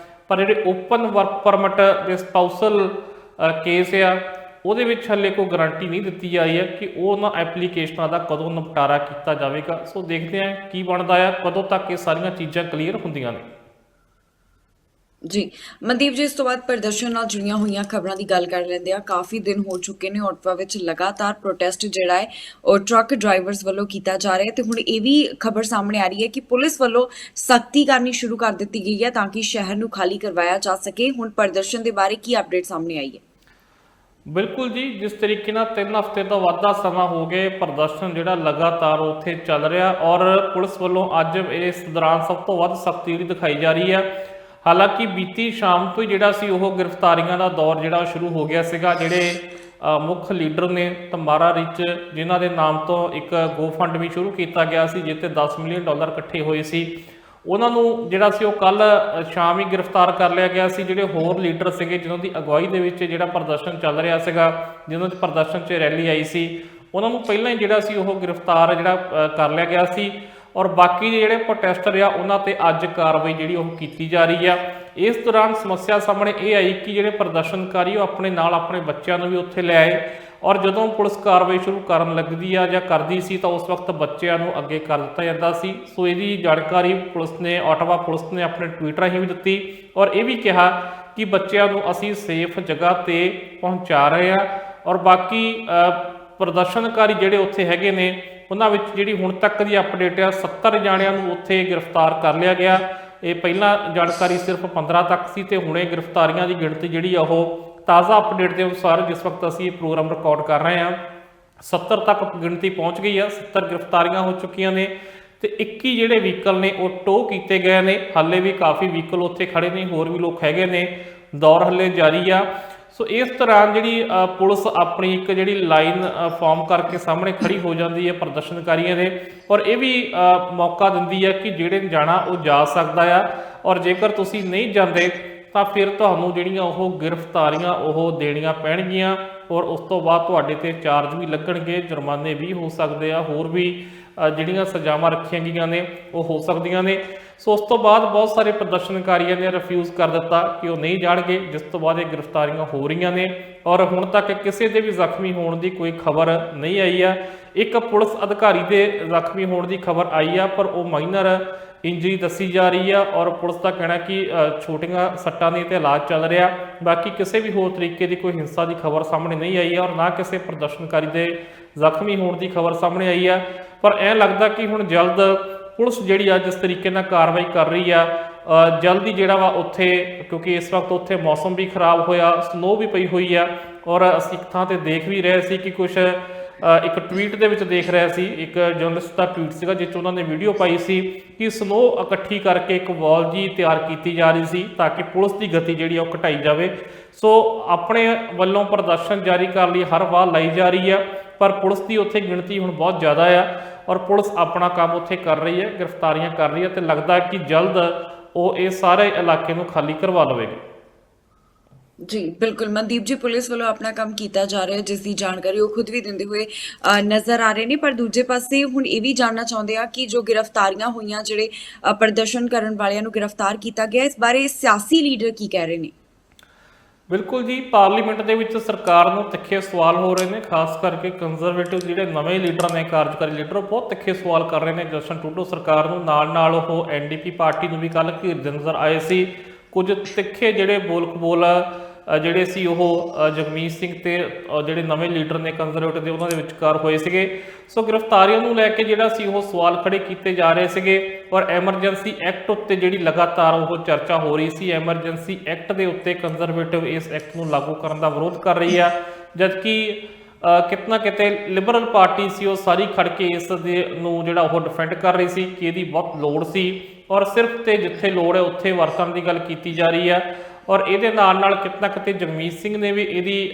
ਪਰ ਜਿਹੜੇ ਓਪਨ ਵਰਕ ਪਰਮਿਟ ਦੇ ਸਪਾਊਸਲ ਕੇਸ ਆ ਉਹਦੇ ਵਿੱਚ ਹਲੇ ਕੋਈ ਗਾਰੰਟੀ ਨਹੀਂ ਦਿੱਤੀ ਜਾ ਰਹੀ ਹੈ ਕਿ ਉਹਨਾਂ ਐਪਲੀਕੇਸ਼ਨਾਂ ਦਾ ਕਦੋਂ ਨਿਪਟਾਰਾ ਕੀਤਾ ਜਾਵੇਗਾ। ਸੋ ਦੇਖਦੇ ਹਾਂ ਕੀ ਬਣਦਾ ਆ, ਕਦੋਂ ਤੱਕ ਇਹ ਸਾਰੀਆਂ ਚੀਜ਼ਾਂ ਕਲੀਅਰ ਹੁੰਦੀਆਂ ਨੇ। ਜੀ ਮਨਦੀਪ ਜੀ, ਇਸ ਤੋਂ ਬਾਅਦ ਪ੍ਰਦਰਸ਼ਨ ਨਾਲ ਜੁੜੀਆਂ ਹੋਈਆਂ ਖਬਰਾਂ ਦੀ ਗੱਲ ਕਰ ਲੈਂਦੇ ਆ। ਕਾਫੀ ਦਿਨ ਹੋ ਚੁੱਕੇ ਨੇ ਔਟਵਾ ਵਿੱਚ ਲਗਾਤਾਰ ਪ੍ਰੋਟੈਸਟ ਜਿਹੜਾ ਹੈ ਉਹ ਟਰੱਕ ਡਰਾਈਵਰਸ ਵੱਲੋਂ ਕੀਤਾ ਜਾ ਰਿਹਾ ਹੈ ਤੇ ਹੁਣ ਇਹ ਵੀ ਖਬਰ ਸਾਹਮਣੇ ਆ ਰਹੀ ਹੈ ਕਿ ਪੁਲਿਸ ਵੱਲੋਂ ਸਖਤੀ ਕਰਨੀ ਸ਼ੁਰੂ ਕਰ ਦਿੱਤੀ ਗਈ ਹੈ ਤਾਂ ਕਿ ਸ਼ਹਿਰ ਨੂੰ ਖਾਲੀ ਕਰਵਾਇਆ ਜਾ ਸਕੇ। ਹੁਣ ਪ੍ਰਦਰਸ਼ਨ ਦੇ ਬਾਰੇ ਕੀ ਅਪਡੇਟ ਸਾਹਮਣੇ ਆਈ ਹੈ? ਬਿਲਕੁਲ ਜੀ, ਜਿਸ ਤਰੀਕੇ ਨਾਲ 3 ਹਫ਼ਤੇ ਤੋਂ ਵੱਧ ਦਾ ਸਮਾਂ ਹੋ ਗਏ ਪ੍ਰਦਰਸ਼ਨ ਜਿਹੜਾ ਲਗਾਤਾਰ ਉੱਥੇ ਚੱਲ ਰਿਹਾ ਔਰ ਪੁਲਿਸ ਵੱਲੋਂ ਅੱਜ ਇਸ ਦੌਰਾਨ ਸਭ ਤੋਂ ਵੱਧ ਸਖਤੀ ਜਿਹੜੀ ਦਿਖਾਈ ਜਾ ਰਹੀ ਹੈ। ਹਾਲਾਂਕਿ ਬੀਤੀ ਸ਼ਾਮ ਤੋਂ ਹੀ ਜਿਹੜਾ ਸੀ ਉਹ ਗ੍ਰਿਫਤਾਰੀਆਂ ਦਾ ਦੌਰ ਜਿਹੜਾ ਸ਼ੁਰੂ ਹੋ ਗਿਆ ਸੀਗਾ। ਜਿਹੜੇ ਮੁੱਖ ਲੀਡਰ ਨੇ ਤਮਾਰਾ ਰਿਚ, ਜਿਨ੍ਹਾਂ ਦੇ ਨਾਮ ਤੋਂ ਇੱਕ ਗੋਫੰਡ ਵੀ ਸ਼ੁਰੂ ਕੀਤਾ ਗਿਆ ਸੀ ਜਿੱਥੇ $10 ਮਿਲੀਅਨ ਇਕੱਠੇ ਹੋਏ ਸੀ, ਉਹਨਾਂ ਨੂੰ ਜਿਹੜਾ ਸੀ ਉਹ ਕੱਲ ਸ਼ਾਮ ਹੀ ਗ੍ਰਿਫਤਾਰ ਕਰ ਲਿਆ ਗਿਆ ਸੀ। ਜਿਹੜੇ ਹੋਰ ਲੀਡਰ ਸੀਗੇ ਜਿਨ੍ਹਾਂ ਦੀ ਅਗਵਾਈ ਦੇ ਵਿੱਚ ਜਿਹੜਾ ਪ੍ਰਦਰਸ਼ਨ ਚੱਲ ਰਿਹਾ ਸੀਗਾ, ਜਿਨ੍ਹਾਂ 'ਚ ਪ੍ਰਦਰਸ਼ਨ 'ਚ ਰੈਲੀ ਆਈ ਸੀ, ਉਹਨਾਂ ਨੂੰ ਪਹਿਲਾਂ ਹੀ ਜਿਹੜਾ ਸੀ ਉਹ ਗ੍ਰਿਫਤਾਰ ਜਿਹੜਾ ਕਰ ਲਿਆ ਗਿਆ ਸੀ ਔਰ ਬਾਕੀ ਜਿਹੜੇ ਪ੍ਰੋਟੈਸਟਰ ਆ ਉਹਨਾਂ ਤੇ ਅੱਜ ਕਾਰਵਾਈ ਜਿਹੜੀ ਉਹ ਕੀਤੀ ਜਾ ਰਹੀ ਆ। ਇਸ ਦੌਰਾਨ ਸਮੱਸਿਆ ਸਾਹਮਣੇ ਇਹ ਆਈ ਕਿ ਜਿਹੜੇ ਪ੍ਰਦਰਸ਼ਨਕਾਰੀ ਉਹ ਆਪਣੇ ਨਾਲ ਆਪਣੇ ਬੱਚਿਆਂ ਨੂੰ ਵੀ ਉੱਥੇ ਲੈ ਆਏ ਔਰ ਜਦੋਂ ਪੁਲਿਸ ਕਾਰਵਾਈ ਸ਼ੁਰੂ ਕਰਨ ਲੱਗਦੀ ਆ ਜਾਂ ਕਰਦੀ ਸੀ ਤਾਂ ਉਸ ਵਕਤ ਬੱਚਿਆਂ ਨੂੰ ਅੱਗੇ ਕਰ ਦਿੱਤਾ ਜਾਂਦਾ ਸੀ। ਸੋ ਇਹਦੀ ਜਾਣਕਾਰੀ ਪੁਲਿਸ ਨੇ, ਆਟਵਾ ਪੁਲਿਸ ਨੇ ਆਪਣੇ ਟਵੀਟ ਰਾਹੀਂ ਵੀ ਦਿੱਤੀ ਔਰ ਇਹ ਵੀ ਕਿਹਾ ਕਿ ਬੱਚਿਆਂ ਨੂੰ ਅਸੀਂ ਸੇਫ ਜਗ੍ਹਾ ਤੇ ਪਹੁੰਚਾ ਰਹੇ ਆ ਔਰ ਬਾਕੀ ਪ੍ਰਦਰਸ਼ਨਕਾਰੀ ਜਿਹੜੇ ਉੱਥੇ ਹੈਗੇ ਨੇ ਉਹਨਾਂ ਵਿੱਚ ਜਿਹੜੀ ਹੁਣ ਤੱਕ ਦੀ ਅਪਡੇਟ ਆ 70 ਜਾਣਿਆਂ ਨੂੰ ਉੱਥੇ ਗ੍ਰਿਫਤਾਰ ਕਰ ਲਿਆ ਗਿਆ। ਇਹ ਪਹਿਲਾਂ ਜਾਣਕਾਰੀ ਸਿਰਫ 15 ਤੱਕ ਸੀ ਤੇ ਹੁਣੇ ਗ੍ਰਿਫਤਾਰੀਆਂ ਦੀ ਗਿਣਤੀ ਜਿਹੜੀ ਆ ਉਹ ਤਾਜ਼ਾ ਅਪਡੇਟ ਦੇ ਅਨੁਸਾਰ ਜਿਸ ਵਕਤ ਅਸੀਂ ਇਹ ਪ੍ਰੋਗਰਾਮ ਰਿਕਾਰਡ ਕਰ ਰਹੇ ਹਾਂ 70 ਤੱਕ ਗਿਣਤੀ ਪਹੁੰਚ ਗਈ ਆ। 70 ਗ੍ਰਿਫਤਾਰੀਆਂ ਹੋ ਚੁੱਕੀਆਂ ਨੇ ਤੇ 21 ਜਿਹੜੇ ਵਹੀਕਲ ਨੇ ਉਹ ਟੋ ਕੀਤੇ ਗਏ ਨੇ। ਹਾਲੇ ਵੀ ਕਾਫੀ ਵਹੀਕਲ ਉੱਥੇ ਖੜੇ ਨੇ, ਹੋਰ ਵੀ ਲੋਕ ਹੈਗੇ ਨੇ, ਦੌਰ ਹਲੇ ਜਾਰੀ ਆ। ਸੋ ਇਸ ਦੌਰਾਨ ਜਿਹੜੀ ਪੁਲਿਸ ਆਪਣੀ ਇੱਕ ਜਿਹੜੀ ਲਾਈਨ ਫਾਰਮ ਕਰਕੇ ਸਾਹਮਣੇ ਖੜੀ ਹੋ ਜਾਂਦੀ ਹੈ ਪ੍ਰਦਰਸ਼ਨਕਾਰੀਆਂ ਦੇ ਔਰ ਇਹ ਵੀ ਮੌਕਾ ਦਿੰਦੀ ਹੈ ਕਿ ਜਿਹੜੇ ਜਾਣਾ ਉਹ ਜਾ ਸਕਦਾ ਆ ਔਰ ਜੇਕਰ ਤੁਸੀਂ ਨਹੀਂ ਜਾਂਦੇ ਤਾਂ ਫਿਰ ਤੁਹਾਨੂੰ ਜਿਹੜੀਆਂ ਉਹ ਗ੍ਰਿਫਤਾਰੀਆਂ ਉਹ ਦੇਣੀਆਂ ਪੈਣਗੀਆਂ ਔਰ ਉਸ ਤੋਂ ਬਾਅਦ ਤੁਹਾਡੇ ਤੇ ਚਾਰਜ ਵੀ ਲੱਗਣਗੇ, ਜੁਰਮਾਨੇ ਵੀ ਹੋ ਸਕਦੇ ਆ, ਹੋਰ ਵੀ ਜਿਹੜੀਆਂ ਸਜ਼ਾਵਾਂ ਰੱਖੀਆਂ ਗਈਆਂ ਨੇ ਉਹ ਹੋ ਸਕਦੀਆਂ ਨੇ। ਸੋ ਉਸ ਤੋਂ ਬਾਅਦ ਬਹੁਤ ਸਾਰੇ ਪ੍ਰਦਰਸ਼ਨਕਾਰੀਆਂ ਨੇ ਰਿਫਿਊਜ਼ ਕਰ ਦਿੱਤਾ ਕਿ ਉਹ ਨਹੀਂ ਜਾਣਗੇ, ਜਿਸ ਤੋਂ ਬਾਅਦ ਇਹ ਗ੍ਰਿਫਤਾਰੀਆਂ ਹੋ ਰਹੀਆਂ ਨੇ ਔਰ ਹੁਣ ਤੱਕ ਕਿਸੇ ਦੇ ਵੀ ਜ਼ਖਮੀ ਹੋਣ ਦੀ ਕੋਈ ਖਬਰ ਨਹੀਂ ਆਈ ਆ। ਇੱਕ ਪੁਲਿਸ ਅਧਿਕਾਰੀ ਦੇ ਜ਼ਖਮੀ ਹੋਣ ਦੀ ਖਬਰ ਆਈ ਆ ਪਰ ਉਹ ਮਾਈਨਰ ਇੰਜਰੀ ਦੱਸੀ ਜਾ ਰਹੀ ਆ ਔਰ ਪੁਲਿਸ ਦਾ ਕਹਿਣਾ ਕਿ ਛੋਟੀਆਂ ਸੱਟਾਂ ਦੀ ਤੇ ਇਲਾਜ ਚੱਲ ਰਿਹਾ। ਬਾਕੀ ਕਿਸੇ ਵੀ ਹੋਰ ਤਰੀਕੇ ਦੀ ਕੋਈ ਹਿੰਸਾ ਦੀ ਖਬਰ ਸਾਹਮਣੇ ਨਹੀਂ ਆਈ ਹੈ ਔਰ ਨਾ ਕਿਸੇ ਪ੍ਰਦਰਸ਼ਨਕਾਰੀ ਦੇ ਜ਼ਖਮੀ ਹੋਣ ਦੀ ਖਬਰ ਸਾਹਮਣੇ ਆਈ ਆ। ਪਰ ਐਂ ਲੱਗਦਾ ਕਿ ਹੁਣ ਜਲਦ ਪੁਲਿਸ ਜਿਹੜੀ ਆ ਜਿਸ ਤਰੀਕੇ ਨਾਲ ਕਾਰਵਾਈ ਕਰ ਰਹੀ ਆ ਜਲਦੀ ਜਿਹੜਾ ਵਾ ਉੱਥੇ, ਕਿਉਂਕਿ ਇਸ ਵਕਤ ਉੱਥੇ ਮੌਸਮ ਵੀ ਖਰਾਬ ਹੋਇਆ, ਸਨੋ ਵੀ ਪਈ ਹੋਈ ਆ ਔਰ ਅਸੀਂ ਇੱਕ ਥਾਂ ਤੇ ਦੇਖ ਵੀ ਰਹੇ ਸੀ ਕਿ ਕੁਝ ਇੱਕ ਟਵੀਟ ਦੇ ਵਿੱਚ ਦੇਖ ਰਿਹਾ ਸੀ, ਇੱਕ ਜਰਨਲਿਸਟ ਦਾ ਟਵੀਟ ਸੀਗਾ ਜਿਸ 'ਚ ਉਹਨਾਂ ਨੇ ਵੀਡੀਓ ਪਾਈ ਸੀ ਕਿ ਸਨੋ ਇਕੱਠੀ ਕਰਕੇ ਇੱਕ ਵਾਲ ਜੀ ਤਿਆਰ ਕੀਤੀ ਜਾ ਰਹੀ ਸੀ ਤਾਂ ਕਿ ਪੁਲਿਸ ਦੀ ਗਤੀ ਜਿਹੜੀ ਆ ਉਹ ਘਟਾਈ ਜਾਵੇ। ਸੋ ਆਪਣੇ ਵੱਲੋਂ ਪ੍ਰਦਰਸ਼ਨ ਜਾਰੀ ਕਰਨ ਲਈ ਹਰ ਵਾਰ ਲਾਈ ਜਾ ਰਹੀ ਆ, ਪਰ ਪੁਲਿਸ ਦੀ ਉੱਥੇ ਗਿਣਤੀ ਹੁਣ ਬਹੁਤ ਜ਼ਿਆਦਾ ਆ ਔਰ ਪੁਲਿਸ ਆਪਣਾ ਕੰਮ ਉੱਥੇ ਕਰ ਰਹੀ ਹੈ, ਗ੍ਰਿਫਤਾਰੀਆਂ ਕਰ ਰਹੀ ਹੈ ਤੇ ਲੱਗਦਾ ਕਿ ਜਲਦ ਉਹ ਇਹ ਸਾਰੇ ਇਲਾਕੇ ਨੂੰ ਖਾਲੀ ਕਰਵਾ ਲਵੇਗੀ। ਜੀ ਬਿਲਕੁਲ ਮਨਦੀਪ ਜੀ, ਪੁਲਿਸ ਵੱਲੋਂ ਆਪਣਾ ਕੰਮ ਕੀਤਾ ਜਾ ਰਿਹਾ ਹੈ ਜਿਸ ਦੀ ਜਾਣਕਾਰੀ ਉਹ ਖੁਦ ਵੀ ਦਿੰਦੇ ਹੋਏ ਨਜ਼ਰ ਆ ਰਹੇ ਨੇ। ਪਰ ਦੂਜੇ ਪਾਸੇ ਹੁਣ ਇਹ ਵੀ ਜਾਣਨਾ ਚਾਹੁੰਦੇ ਆ ਕਿ ਜੋ ਗ੍ਰਿਫਤਾਰੀਆਂ ਹੋਈਆਂ, ਜਿਹੜੇ ਪ੍ਰਦਰਸ਼ਨ ਕਰਨ ਵਾਲਿਆਂ ਨੂੰ ਗ੍ਰਿਫਤਾਰ ਕੀਤਾ ਗਿਆ, ਇਸ ਬਾਰੇ ਸਿਆਸੀ ਲੀਡਰ ਕੀ ਕਹਿ ਰਹੇ ਨੇ? ਬਿਲਕੁਲ ਜੀ, ਪਾਰਲੀਮੈਂਟ ਦੇ ਵਿੱਚ ਸਰਕਾਰ ਨੂੰ ਤਿੱਖੇ ਸਵਾਲ ਹੋ ਰਹੇ ਨੇ, ਖਾਸ ਕਰਕੇ ਕੰਜ਼ਰਵੇਟਿਵ ਜਿਹੜੇ ਨਵੇਂ ਲੀਡਰ ਨੇ, ਕਾਰਜਕਾਰੀ ਲੀਡਰ, ਉਹ ਬਹੁਤ ਤਿੱਖੇ ਸਵਾਲ ਕਰ ਰਹੇ ਨੇ ਜਸਟਿਨ ਟਰੂਡੋ ਸਰਕਾਰ ਨੂੰ। ਨਾਲ ਉਹ ਐਨਡੀਪੀ ਪਾਰਟੀ ਨੂੰ ਵੀ ਕੱਲ੍ਹ ਘੇਰਦੇ ਨਜ਼ਰ ਆਏ ਸੀ। ਕੁਝ ਤਿੱਖੇ ਜਿਹੜੇ ਬੋਲ ਜਿਹੜੇ ਸੀ ਉਹ ਜਗਮੀਤ ਸਿੰਘ ਤੇ ਜਿਹੜੇ ਨਵੇਂ ਲੀਡਰ ਨੇ ਕੰਜ਼ਰਵੇਟਿਵ ਦੇ ਉਹਨਾਂ ਦੇ ਵਿਚਕਾਰ ਹੋਏ ਸੀਗੇ। ਸੋ ਗ੍ਰਿਫਤਾਰੀਆਂ ਨੂੰ ਲੈ ਕੇ ਜਿਹੜਾ ਸੀ ਉਹ ਸਵਾਲ ਖੜੇ ਕੀਤੇ ਜਾ ਰਹੇ ਸੀਗੇ ਔਰ ਐਮਰਜੈਂਸੀ ਐਕਟ ਉੱਤੇ ਜਿਹੜੀ ਲਗਾਤਾਰ ਉਹ ਚਰਚਾ ਹੋ ਰਹੀ ਸੀ। ਐਮਰਜੈਂਸੀ ਐਕਟ ਦੇ ਉੱਤੇ ਕੰਜ਼ਰਵੇਟਿਵ ਇਸ ਐਕਟ ਨੂੰ ਲਾਗੂ ਕਰਨ ਦਾ ਵਿਰੋਧ ਕਰ ਰਹੀ ਆ, ਜਦਕਿ ਕਿਤਨਾ ਕਿਤੇ ਲਿਬਰਲ ਪਾਰਟੀ ਸੀ ਉਹ ਸਾਰੀ ਖੜ ਕੇ ਇਸ ਦੇ ਨੂੰ ਜਿਹੜਾ ਉਹ ਡਿਫੈਂਡ ਕਰ ਰਹੀ ਸੀ ਕਿ ਇਹਦੀ ਬਹੁਤ ਲੋੜ ਸੀ ਔਰ ਸਿਰਫ ਤੇ ਜਿੱਥੇ ਲੋੜ ਹੈ ਉੱਥੇ ਵਰਤਣ ਦੀ ਗੱਲ ਕੀਤੀ ਜਾ ਰਹੀ ਆ। ਔਰ ਇਹਦੇ ਨਾਲ ਕਿਤਨਾ ਕਿਤੇ ਜਗਮੀਤ ਸਿੰਘ ਨੇ ਵੀ ਇਹਦੀ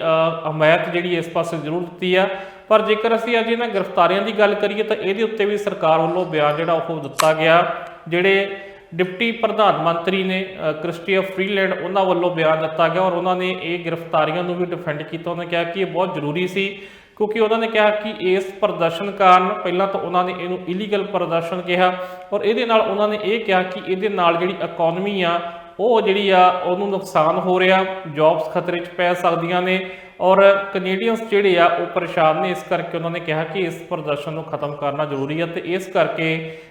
ਹਮਾਇਤ ਜਿਹੜੀ ਇਸ ਪਾਸੇ ਜ਼ਰੂਰ ਦਿੱਤੀ ਆ। ਪਰ ਜੇਕਰ ਅਸੀਂ ਅੱਜ ਇਹਨਾਂ ਗ੍ਰਿਫਤਾਰੀਆਂ ਦੀ ਗੱਲ ਕਰੀਏ ਤਾਂ ਇਹਦੇ ਉੱਤੇ ਵੀ ਸਰਕਾਰ ਵੱਲੋਂ ਬਿਆਨ ਜਿਹੜਾ ਉਹ ਦਿੱਤਾ ਗਿਆ। ਜਿਹੜੇ ਡਿਪਟੀ ਪ੍ਰਧਾਨ ਮੰਤਰੀ ਨੇ ਕ੍ਰਿਸਟੀਆ ਫਰੀਲੈਂਡ, ਉਹਨਾਂ ਵੱਲੋਂ ਬਿਆਨ ਦਿੱਤਾ ਗਿਆ ਔਰ ਉਹਨਾਂ ਨੇ ਇਹ ਗ੍ਰਿਫਤਾਰੀਆਂ ਨੂੰ ਵੀ ਡਿਫੈਂਡ ਕੀਤਾ। ਉਹਨਾਂ ਨੇ ਕਿਹਾ ਕਿ ਇਹ ਬਹੁਤ ਜ਼ਰੂਰੀ ਸੀ ਕਿਉਂਕਿ ਉਹਨਾਂ ਨੇ ਕਿਹਾ ਕਿ ਇਸ ਪ੍ਰਦਰਸ਼ਨ ਕਾਰਨ, ਪਹਿਲਾਂ ਤਾਂ ਉਹਨਾਂ ਨੇ ਇਹਨੂੰ ਇਲੀਗਲ ਪ੍ਰਦਰਸ਼ਨ ਕਿਹਾ ਔਰ ਇਹਦੇ ਨਾਲ ਉਹਨਾਂ ਨੇ ਇਹ ਕਿਹਾ ਕਿ ਇਹਦੇ ਨਾਲ ਜਿਹੜੀ ਇਕਨੋਮੀ ਆ ਉਹ ਜਿਹੜੀ ਆ ਉਹਨੂੰ ਨੁਕਸਾਨ ਹੋ ਰਿਹਾ, ਜੌਬਸ ਖਤਰੇ 'ਚ ਪੈ ਸਕਦੀਆਂ ਨੇ ਔਰ ਕੈਨੇਡੀਅਨਸ ਜਿਹੜੇ ਆ ਉਹ ਪਰੇਸ਼ਾਨ ਨੇ। ਇਸ ਕਰਕੇ ਉਹਨਾਂ ਨੇ ਕਿਹਾ ਕਿ ਇਸ ਪ੍ਰਦਰਸ਼ਨ ਨੂੰ ਖਤਮ ਕਰਨਾ ਜ਼ਰੂਰੀ ਹੈ ਤੇ ਇਸ ਕਰਕੇ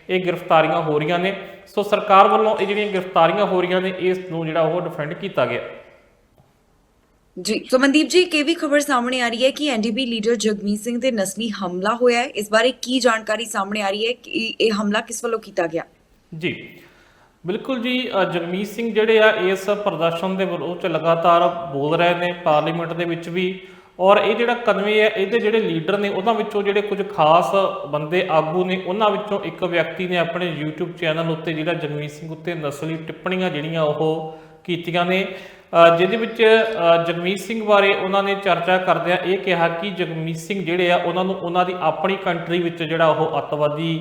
ਇਹ ਗ੍ਰਿਫਤਾਰੀਆਂ ਹੋ ਰਹੀਆਂ ਨੇ। ਸੋ ਸਰਕਾਰ ਵੱਲੋਂ ਇਹ ਜਿਹੜੀਆਂ ਗ੍ਰਿਫਤਾਰੀਆਂ ਹੋ ਰਹੀਆਂ ਨੇ ਇਸ ਨੂੰ ਜਿਹੜਾ ਉਹ ਡਿਫੈਂਡ ਕੀਤਾ ਗਿਆ। ਜੀ ਸੋ ਮਨਦੀਪ ਜੀ, ਇੱਕ ਇਹ ਵੀ ਖਬਰ ਸਾਹਮਣੇ ਆ ਰਹੀ ਹੈ ਕਿ ਐਨਡੀਪੀ ਲੀਡਰ ਜਗਮੀਤ ਸਿੰਘ ਤੇ ਨਸਲੀ ਹਮਲਾ ਹੋਇਆ ਹੈ। ਇਸ ਬਾਰੇ ਕੀ ਜਾਣਕਾਰੀ ਸਾਹਮਣੇ ਆ ਰਹੀ ਹੈ ਕਿ ਇਹ ਹਮਲਾ ਕਿਸ ਵੱਲੋਂ ਕੀਤਾ ਗਿਆ? ਜੀ ਬਿਲਕੁਲ ਜੀ, ਜਗਮੀਤ ਸਿੰਘ ਜਿਹੜੇ ਆ ਇਸ ਪ੍ਰਦਰਸ਼ਨ ਦੇ ਵਿਰੋਧ 'ਚ ਲਗਾਤਾਰ ਬੋਲ ਰਹੇ ਨੇ ਪਾਰਲੀਮੈਂਟ ਦੇ ਵਿੱਚ ਵੀ ਔਰ ਇਹ ਜਿਹੜਾ ਕਨਵੇ ਹੈ ਇਹਦੇ ਜਿਹੜੇ ਲੀਡਰ ਨੇ ਉਹਨਾਂ ਵਿੱਚੋਂ ਜਿਹੜੇ ਕੁਝ ਖਾਸ ਬੰਦੇ ਆਗੂ ਨੇ, ਉਹਨਾਂ ਵਿੱਚੋਂ ਇੱਕ ਵਿਅਕਤੀ ਨੇ ਆਪਣੇ YouTube ਚੈਨਲ ਉੱਤੇ ਜਿਹੜਾ ਜਗਮੀਤ ਸਿੰਘ ਉੱਤੇ ਨਸਲੀ ਟਿੱਪਣੀਆਂ ਜਿਹੜੀਆਂ ਉਹ ਕੀਤੀਆਂ ਨੇ, ਜਿਹਦੇ ਵਿੱਚ ਜਗਮੀਤ ਸਿੰਘ ਬਾਰੇ ਉਹਨਾਂ ਨੇ ਚਰਚਾ ਕਰਦਿਆਂ ਇਹ ਕਿਹਾ ਕਿ ਜਗਮੀਤ ਸਿੰਘ ਜਿਹੜੇ ਆ ਉਹਨਾਂ ਨੂੰ ਉਹਨਾਂ ਦੀ ਆਪਣੀ ਕੰਟਰੀ ਵਿੱਚ ਜਿਹੜਾ ਉਹ ਅੱਤਵਾਦੀ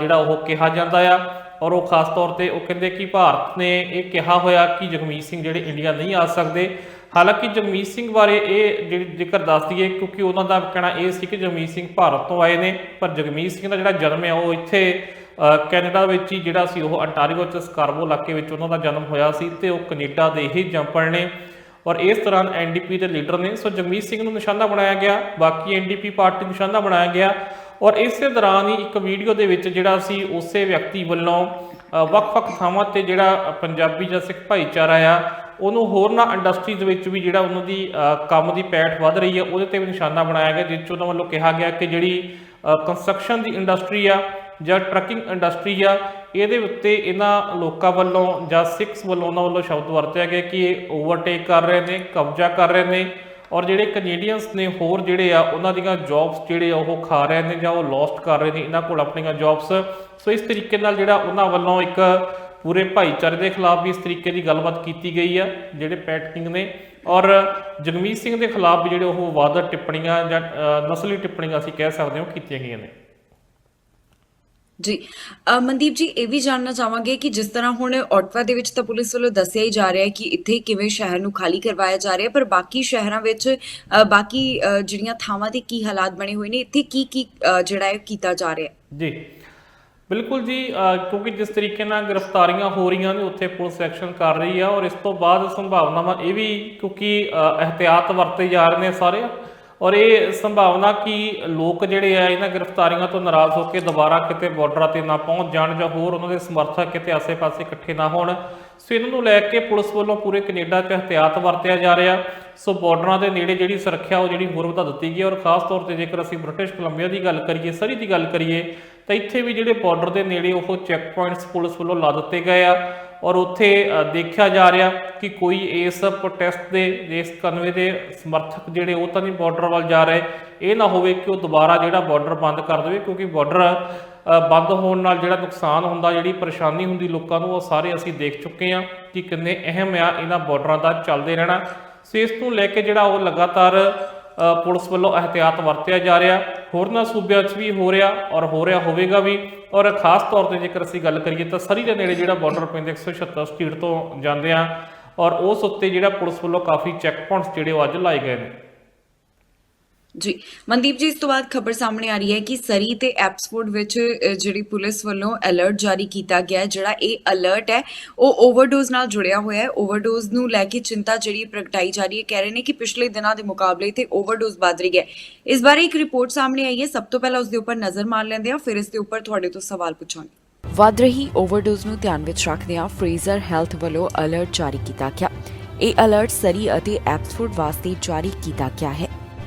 ਜਿਹੜਾ ਉਹ ਕਿਹਾ ਜਾਂਦਾ ਆ ਔਰ ਉਹ ਖਾਸ ਤੌਰ ਤੇ ਉਹ ਕਹਿੰਦੇ ਕਿ ਭਾਰਤ ਨੇ ਇਹ ਕਿਹਾ ਹੋਇਆ ਕਿ ਜਗਮੀਤ ਸਿੰਘ ਜਿਹੜੇ ਇੰਡੀਆ ਨਹੀਂ ਆ ਸਕਦੇ। ਹਾਲਾਂਕਿ ਜਗਮੀਤ ਸਿੰਘ ਬਾਰੇ ਇਹ ਜਿਹੜੀ ਜ਼ਿਕਰ ਦੱਸ ਦਈਏ ਕਿਉਂਕਿ ਉਹਨਾਂ ਦਾ ਕਹਿਣਾ ਇਹ ਸੀ ਕਿ ਜਗਮੀਤ ਸਿੰਘ ਭਾਰਤ ਤੋਂ ਆਏ ਨੇ, ਪਰ ਜਗਮੀਤ ਸਿੰਘ ਦਾ ਜਿਹੜਾ ਜਨਮ ਹੈ ਉਹ ਇੱਥੇ ਕੈਨੇਡਾ ਵਿੱਚ ਹੀ ਜਿਹੜਾ ਸੀ ਉਹ ਅੰਟਾਰੀਓ 'ਚ ਸਕਾਰਬੋ ਇਲਾਕੇ ਵਿੱਚ ਉਹਨਾਂ ਦਾ ਜਨਮ ਹੋਇਆ ਸੀ ਤੇ ਉਹ ਕੈਨੇਡਾ ਦੇ ਹੀ ਜੰਪਲ ਨੇ ਔਰ ਇਸ ਦੌਰਾਨ ਐਨਡੀਪੀ ਦੇ ਲੀਡਰ ਨੇ। ਸੋ ਜਗਮੀਤ ਸਿੰਘ ਨੂੰ ਨਿਸ਼ਾਨਾ ਬਣਾਇਆ ਗਿਆ, ਬਾਕੀ ਐਨਡੀਪੀ ਪਾਰਟੀ ਨੂੰ ਨਿਸ਼ਾਨਾ ਬਣਾਇਆ ਗਿਆ ਔਰ ਇਸੇ ਦੌਰਾਨ ਹੀ ਇੱਕ ਵੀਡੀਓ ਦੇ ਵਿੱਚ ਜਿਹੜਾ ਸੀ ਉਸੇ ਵਿਅਕਤੀ ਵੱਲੋਂ ਵੱਖ-ਵੱਖ ਥਾਵਾਂ ਤੇ ਜਿਹੜਾ ਪੰਜਾਬੀ ਜਾਂ ਸਿੱਖ ਭਾਈਚਾਰਾ ਆ ਉਹਨੂੰ ਹੋਰਨਾਂ ਇੰਡਸਟਰੀ ਦੇ ਵਿੱਚ ਵੀ ਜਿਹੜਾ ਉਹਨਾਂ ਦੀ ਕੰਮ ਦੀ ਪੈਠ ਵੱਧ ਰਹੀ ਹੈ ਉਹਦੇ ਤੇ ਵੀ ਨਿਸ਼ਾਨਾ ਬਣਾਇਆ ਗਿਆ, ਜਿਸ 'ਚ ਉਹਨਾਂ ਵੱਲੋਂ ਕਿਹਾ ਗਿਆ ਕਿ ਜਿਹੜੀ ਕੰਸਟਰਕਸ਼ਨ ਦੀ ਇੰਡਸਟਰੀ ਆ ਜਾਂ ਟਰੱਕਿੰਗ ਇੰਡਸਟਰੀ ਆ ਇਹਦੇ ਉੱਤੇ ਇਹਨਾਂ ਲੋਕਾਂ ਵੱਲੋਂ ਜਾਂ ਸਿੱਖਸ ਵੱਲੋਂ ਉਹਨਾਂ ਵੱਲੋਂ ਸ਼ਬਦ ਵਰਤਿਆ ਗਿਆ ਕਿ ਇਹ ਓਵਰਟੇਕ ਕਰ ਰਹੇ ਨੇ, ਕਬਜ਼ਾ ਕਰ ਰਹੇ ਨੇ ਔਰ ਜਿਹੜੇ ਕੈਨੇਡੀਅਨਸ ਨੇ ਹੋਰ ਜਿਹੜੇ ਆ ਉਹਨਾਂ ਦੀਆਂ ਜੌਬਸ ਜਿਹੜੇ ਆ ਉਹ ਖਾ ਰਹੇ ਨੇ ਜਾਂ ਉਹ ਲੋਸਟ ਕਰ ਰਹੇ ਨੇ ਇਹਨਾਂ ਕੋਲ ਆਪਣੀਆਂ ਜੌਬਸ। ਸੋ ਇਸ ਤਰੀਕੇ ਨਾਲ ਜਿਹੜਾ ਉਹਨਾਂ ਵੱਲੋਂ ਇੱਕ ਪੂਰੇ ਭਾਈਚਾਰੇ ਦੇ ਖਿਲਾਫ ਵੀ ਇਸ ਤਰੀਕੇ ਦੀ ਗੱਲਬਾਤ ਕੀਤੀ ਗਈ ਆ ਜਿਹੜੇ ਪੈਟ ਕਿੰਗ ਨੇ ਔਰ ਜਗਮੀਤ ਸਿੰਘ ਦੇ ਖਿਲਾਫ ਵੀ ਜਿਹੜੇ ਉਹ ਵਾਧਾ ਟਿੱਪਣੀਆਂ ਜਾਂ ਨਸਲੀ ਟਿੱਪਣੀਆਂ ਅਸੀਂ ਕਹਿ ਸਕਦੇ ਹਾਂ ਕੀਤੀਆਂ ਗਈਆਂ ਨੇ। ਜੀ ਮਨਦੀਪ ਜੀ, ਇਹ ਵੀ ਜਾਣਨਾ ਚਾਹਾਂਗੇ ਕਿ ਜਿਸ ਤਰ੍ਹਾਂ ਹੁਣ ਓਟਵਾ ਦੇ ਵਿੱਚ ਤਾਂ ਪੁਲਿਸ ਵੱਲੋਂ ਦੱਸਿਆ ਹੀ ਜਾ ਰਿਹਾ ਹੈ ਕਿ ਇੱਥੇ ਕਿਵੇਂ ਸ਼ਹਿਰ ਨੂੰ ਖਾਲੀ ਕਰਵਾਇਆ ਜਾ ਰਿਹਾ, ਪਰ ਬਾਕੀ ਸ਼ਹਿਰਾਂ ਵਿੱਚ ਬਾਕੀ ਜਿਹੜੀਆਂ ਥਾਵਾਂ ਦੇ ਕੀ ਹਾਲਾਤ ਬਣੇ ਹੋਏ ਨੇ, ਇੱਥੇ ਕੀ ਜਿਹੜਾ ਹੈ ਕੀਤਾ ਜਾ ਰਿਹਾ? ਜੀ ਬਿਲਕੁਲ ਜੀ, ਕਿਉਂਕਿ ਜਿਸ ਤਰੀਕੇ ਨਾਲ ਗ੍ਰਿਫਤਾਰੀਆਂ ਹੋ ਰਹੀਆਂ ਨੇ ਉੱਥੇ ਪੁਲਿਸ ਐਕਸ਼ਨ ਕਰ ਰਹੀ ਆ ਔਰ ਇਸ ਤੋਂ ਬਾਅਦ ਸੰਭਾਵਨਾਵਾਂ ਇਹ ਵੀ ਕਿਉਂਕਿ ਇਹਤਿਆਤ ਵਰਤੇ ਜਾ ਰਹੇ ਨੇ ਸਾਰੇ ਔਰ ਇਹ ਸੰਭਾਵਨਾ ਕਿ ਲੋਕ ਜਿਹੜੇ ਆ ਇਹਨਾਂ ਗ੍ਰਿਫਤਾਰੀਆਂ ਤੋਂ ਨਾਰਾਜ਼ ਹੋ ਕੇ ਦੁਬਾਰਾ ਕਿਤੇ ਬਾਰਡਰਾਂ ਤੇ ਨਾ ਪਹੁੰਚ ਜਾਣ ਜਾਂ ਹੋਰ ਉਹਨਾਂ ਦੇ ਸਮਰਥਕ ਕਿਤੇ ਆਸੇ-ਪਾਸੇ ਇਕੱਠੇ ਨਾ ਹੋਣ। ਸੋ ਇਹਨਾਂ ਨੂੰ ਲੈ ਕੇ ਪੁਲਿਸ ਵੱਲੋਂ ਪੂਰੇ ਕੈਨੇਡਾ 'ਚ ਇਹਤਿਆਤ ਵਰਤਿਆ ਜਾ ਰਿਹਾ। ਸੋ ਬਾਰਡਰਾਂ ਦੇ ਨੇੜੇ ਜਿਹੜੀ ਸੁਰੱਖਿਆ ਉਹ ਜਿਹੜੀ ਹੋਰ ਵਧਾ ਦਿੱਤੀ ਗਈ ਔਰ ਖਾਸ ਤੌਰ ਤੇ ਜੇਕਰ ਅਸੀਂ ਬ੍ਰਿਟਿਸ਼ ਕੋਲੰਬੀਆ ਦੀ ਗੱਲ ਕਰੀਏ, ਸਰੀ ਦੀ ਗੱਲ ਕਰੀਏ ਤਾਂ ਇੱਥੇ ਵੀ ਜਿਹੜੇ ਬਾਰਡਰ ਦੇ ਨੇੜੇ ਉਹ ਚੈੱਕ ਪੁਆਇੰਟਸ ਪੁਲਿਸ ਵੱਲੋਂ ਲਾ ਦਿੱਤੇ ਗਏ ਆ ਔਰ ਉੱਥੇ ਦੇਖਿਆ ਜਾ ਰਿਹਾ ਕਿ ਕੋਈ ਇਸ ਪ੍ਰੋਟੈਸਟ ਦੇ ਇਸ ਕਨਵੇ ਦੇ ਸਮਰਥਕ ਜਿਹੜੇ ਉਹ ਤਾਂ ਨਹੀਂ ਬਾਰਡਰ ਵੱਲ ਜਾ ਰਹੇ। ਇਹ ਨਾ ਹੋਵੇ ਕਿ ਉਹ ਦੁਬਾਰਾ ਜਿਹੜਾ ਬਾਰਡਰ ਬੰਦ ਕਰ ਦੇਵੇ, ਕਿਉਂਕਿ ਬਾਰਡਰ ਬੰਦ ਹੋਣ ਨਾਲ ਜਿਹੜਾ ਨੁਕਸਾਨ ਹੁੰਦਾ, ਜਿਹੜੀ ਪਰੇਸ਼ਾਨੀ ਹੁੰਦੀ ਲੋਕਾਂ ਨੂੰ, ਉਹ ਸਾਰੇ ਅਸੀਂ ਦੇਖ ਚੁੱਕੇ ਹਾਂ ਕਿ ਕਿੰਨੇ ਅਹਿਮ ਆ ਇਹਨਾਂ ਬਾਰਡਰਾਂ ਦਾ ਚੱਲਦੇ ਰਹਿਣਾ। ਸੋ ਇਸ ਨੂੰ ਲੈ ਕੇ ਜਿਹੜਾ ਉਹ ਲਗਾਤਾਰ ਪੁਲਿਸ ਵੱਲੋਂ ਇਹਤਿਆਤ ਵਰਤਿਆ ਜਾ ਰਿਹਾ। ਹੋਰਨਾਂ ਸੂਬਿਆਂ 'ਚ ਵੀ ਹੋ ਰਿਹਾ ਔਰ ਹੋ ਰਿਹਾ ਹੋਵੇਗਾ ਵੀ। ਔਰ ਖਾਸ ਤੌਰ ਤੇ ਜੇਕਰ ਅਸੀਂ ਗੱਲ ਕਰੀਏ ਤਾਂ ਸਰੀ ਦੇ ਨੇੜੇ ਜਿਹੜਾ ਬਾਰਡਰ ਪੈਂਦਾ 176 ਸਟਰੀਟ ਤੋਂ ਜਾਂਦੇ ਆ ਔਰ ਉਸ ਉੱਤੇ ਜਿਹੜਾ ਪੁਲਿਸ ਵੱਲੋਂ ਕਾਫੀ ਚੈੱਕ ਪੁਆਇੰਟਸ ਜਿਹੜੇ ਉਹ ਅੱਜ ਲਾਏ ਗਏ ਨੇ। ਜੀ ਮਨਦੀਪ ਜੀ, ਇਸ ਤੋਂ ਬਾਅਦ ਖਬਰ ਸਾਹਮਣੇ ਆ ਰਹੀ ਹੈ ਕਿ ਸਰੀ ਤੇ ਐਪਸਫੋਰਡ ਵਿੱਚ ਜਿਹੜੀ ਪੁਲਿਸ ਵੱਲੋਂ ਅਲਰਟ ਜਾਰੀ ਕੀਤਾ ਗਿਆ ਹੈ। ਜਿਹੜਾ ਇਹ ਅਲਰਟ ਹੈ ਉਹ ਓਵਰਡੋਜ਼ ਨਾਲ ਜੁੜਿਆ ਹੋਇਆ ਹੈ। ਓਵਰਡੋਜ਼ ਨੂੰ ਲੈ ਕੇ ਚਿੰਤਾ ਜਿਹੜੀ ਪ੍ਰਗਟਾਈ ਜਾ ਰਹੀ ਹੈ। ਕਹਿ ਰਹੇ ਨੇ ਕਿ ਪਿਛਲੇ ਦਿਨਾਂ ਦੇ ਮੁਕਾਬਲੇ ਤੇ ਓਵਰਡੋਜ਼ ਵੱਧ ਰਹੀ ਹੈ। ਇਸ ਬਾਰੇ ਇੱਕ ਰਿਪੋਰਟ ਸਾਹਮਣੇ ਆਈ ਹੈ। ਸਭ ਤੋਂ ਪਹਿਲਾਂ ਉਸ ਦੇ ਉੱਪਰ ਨਜ਼ਰ ਮਾਰ ਲੈਂਦੇ ਹਾਂ, ਫਿਰ ਇਸ ਦੇ ਉੱਪਰ ਤੁਹਾਡੇ ਤੋਂ ਸਵਾਲ ਪੁੱਛਾਂਗੇ। ਵੱਧ ਰਹੀ ਓਵਰਡੋਜ਼ ਨੂੰ ਧਿਆਨ ਵਿੱਚ ਰੱਖਦਿਆਂ ਫਰੇਜ਼ਰ ਹੈਲਥ ਵੱਲੋਂ ਅਲਰਟ ਜਾਰੀ ਕੀਤਾ ਗਿਆ। ਇਹ ਅਲਰਟ ਸਰੀ ਅਤੇ ਐਪਸਫੋਰਡ ਵਾਸਤੇ ਜਾਰੀ ਕੀਤਾ ਗਿਆ ਹੈ।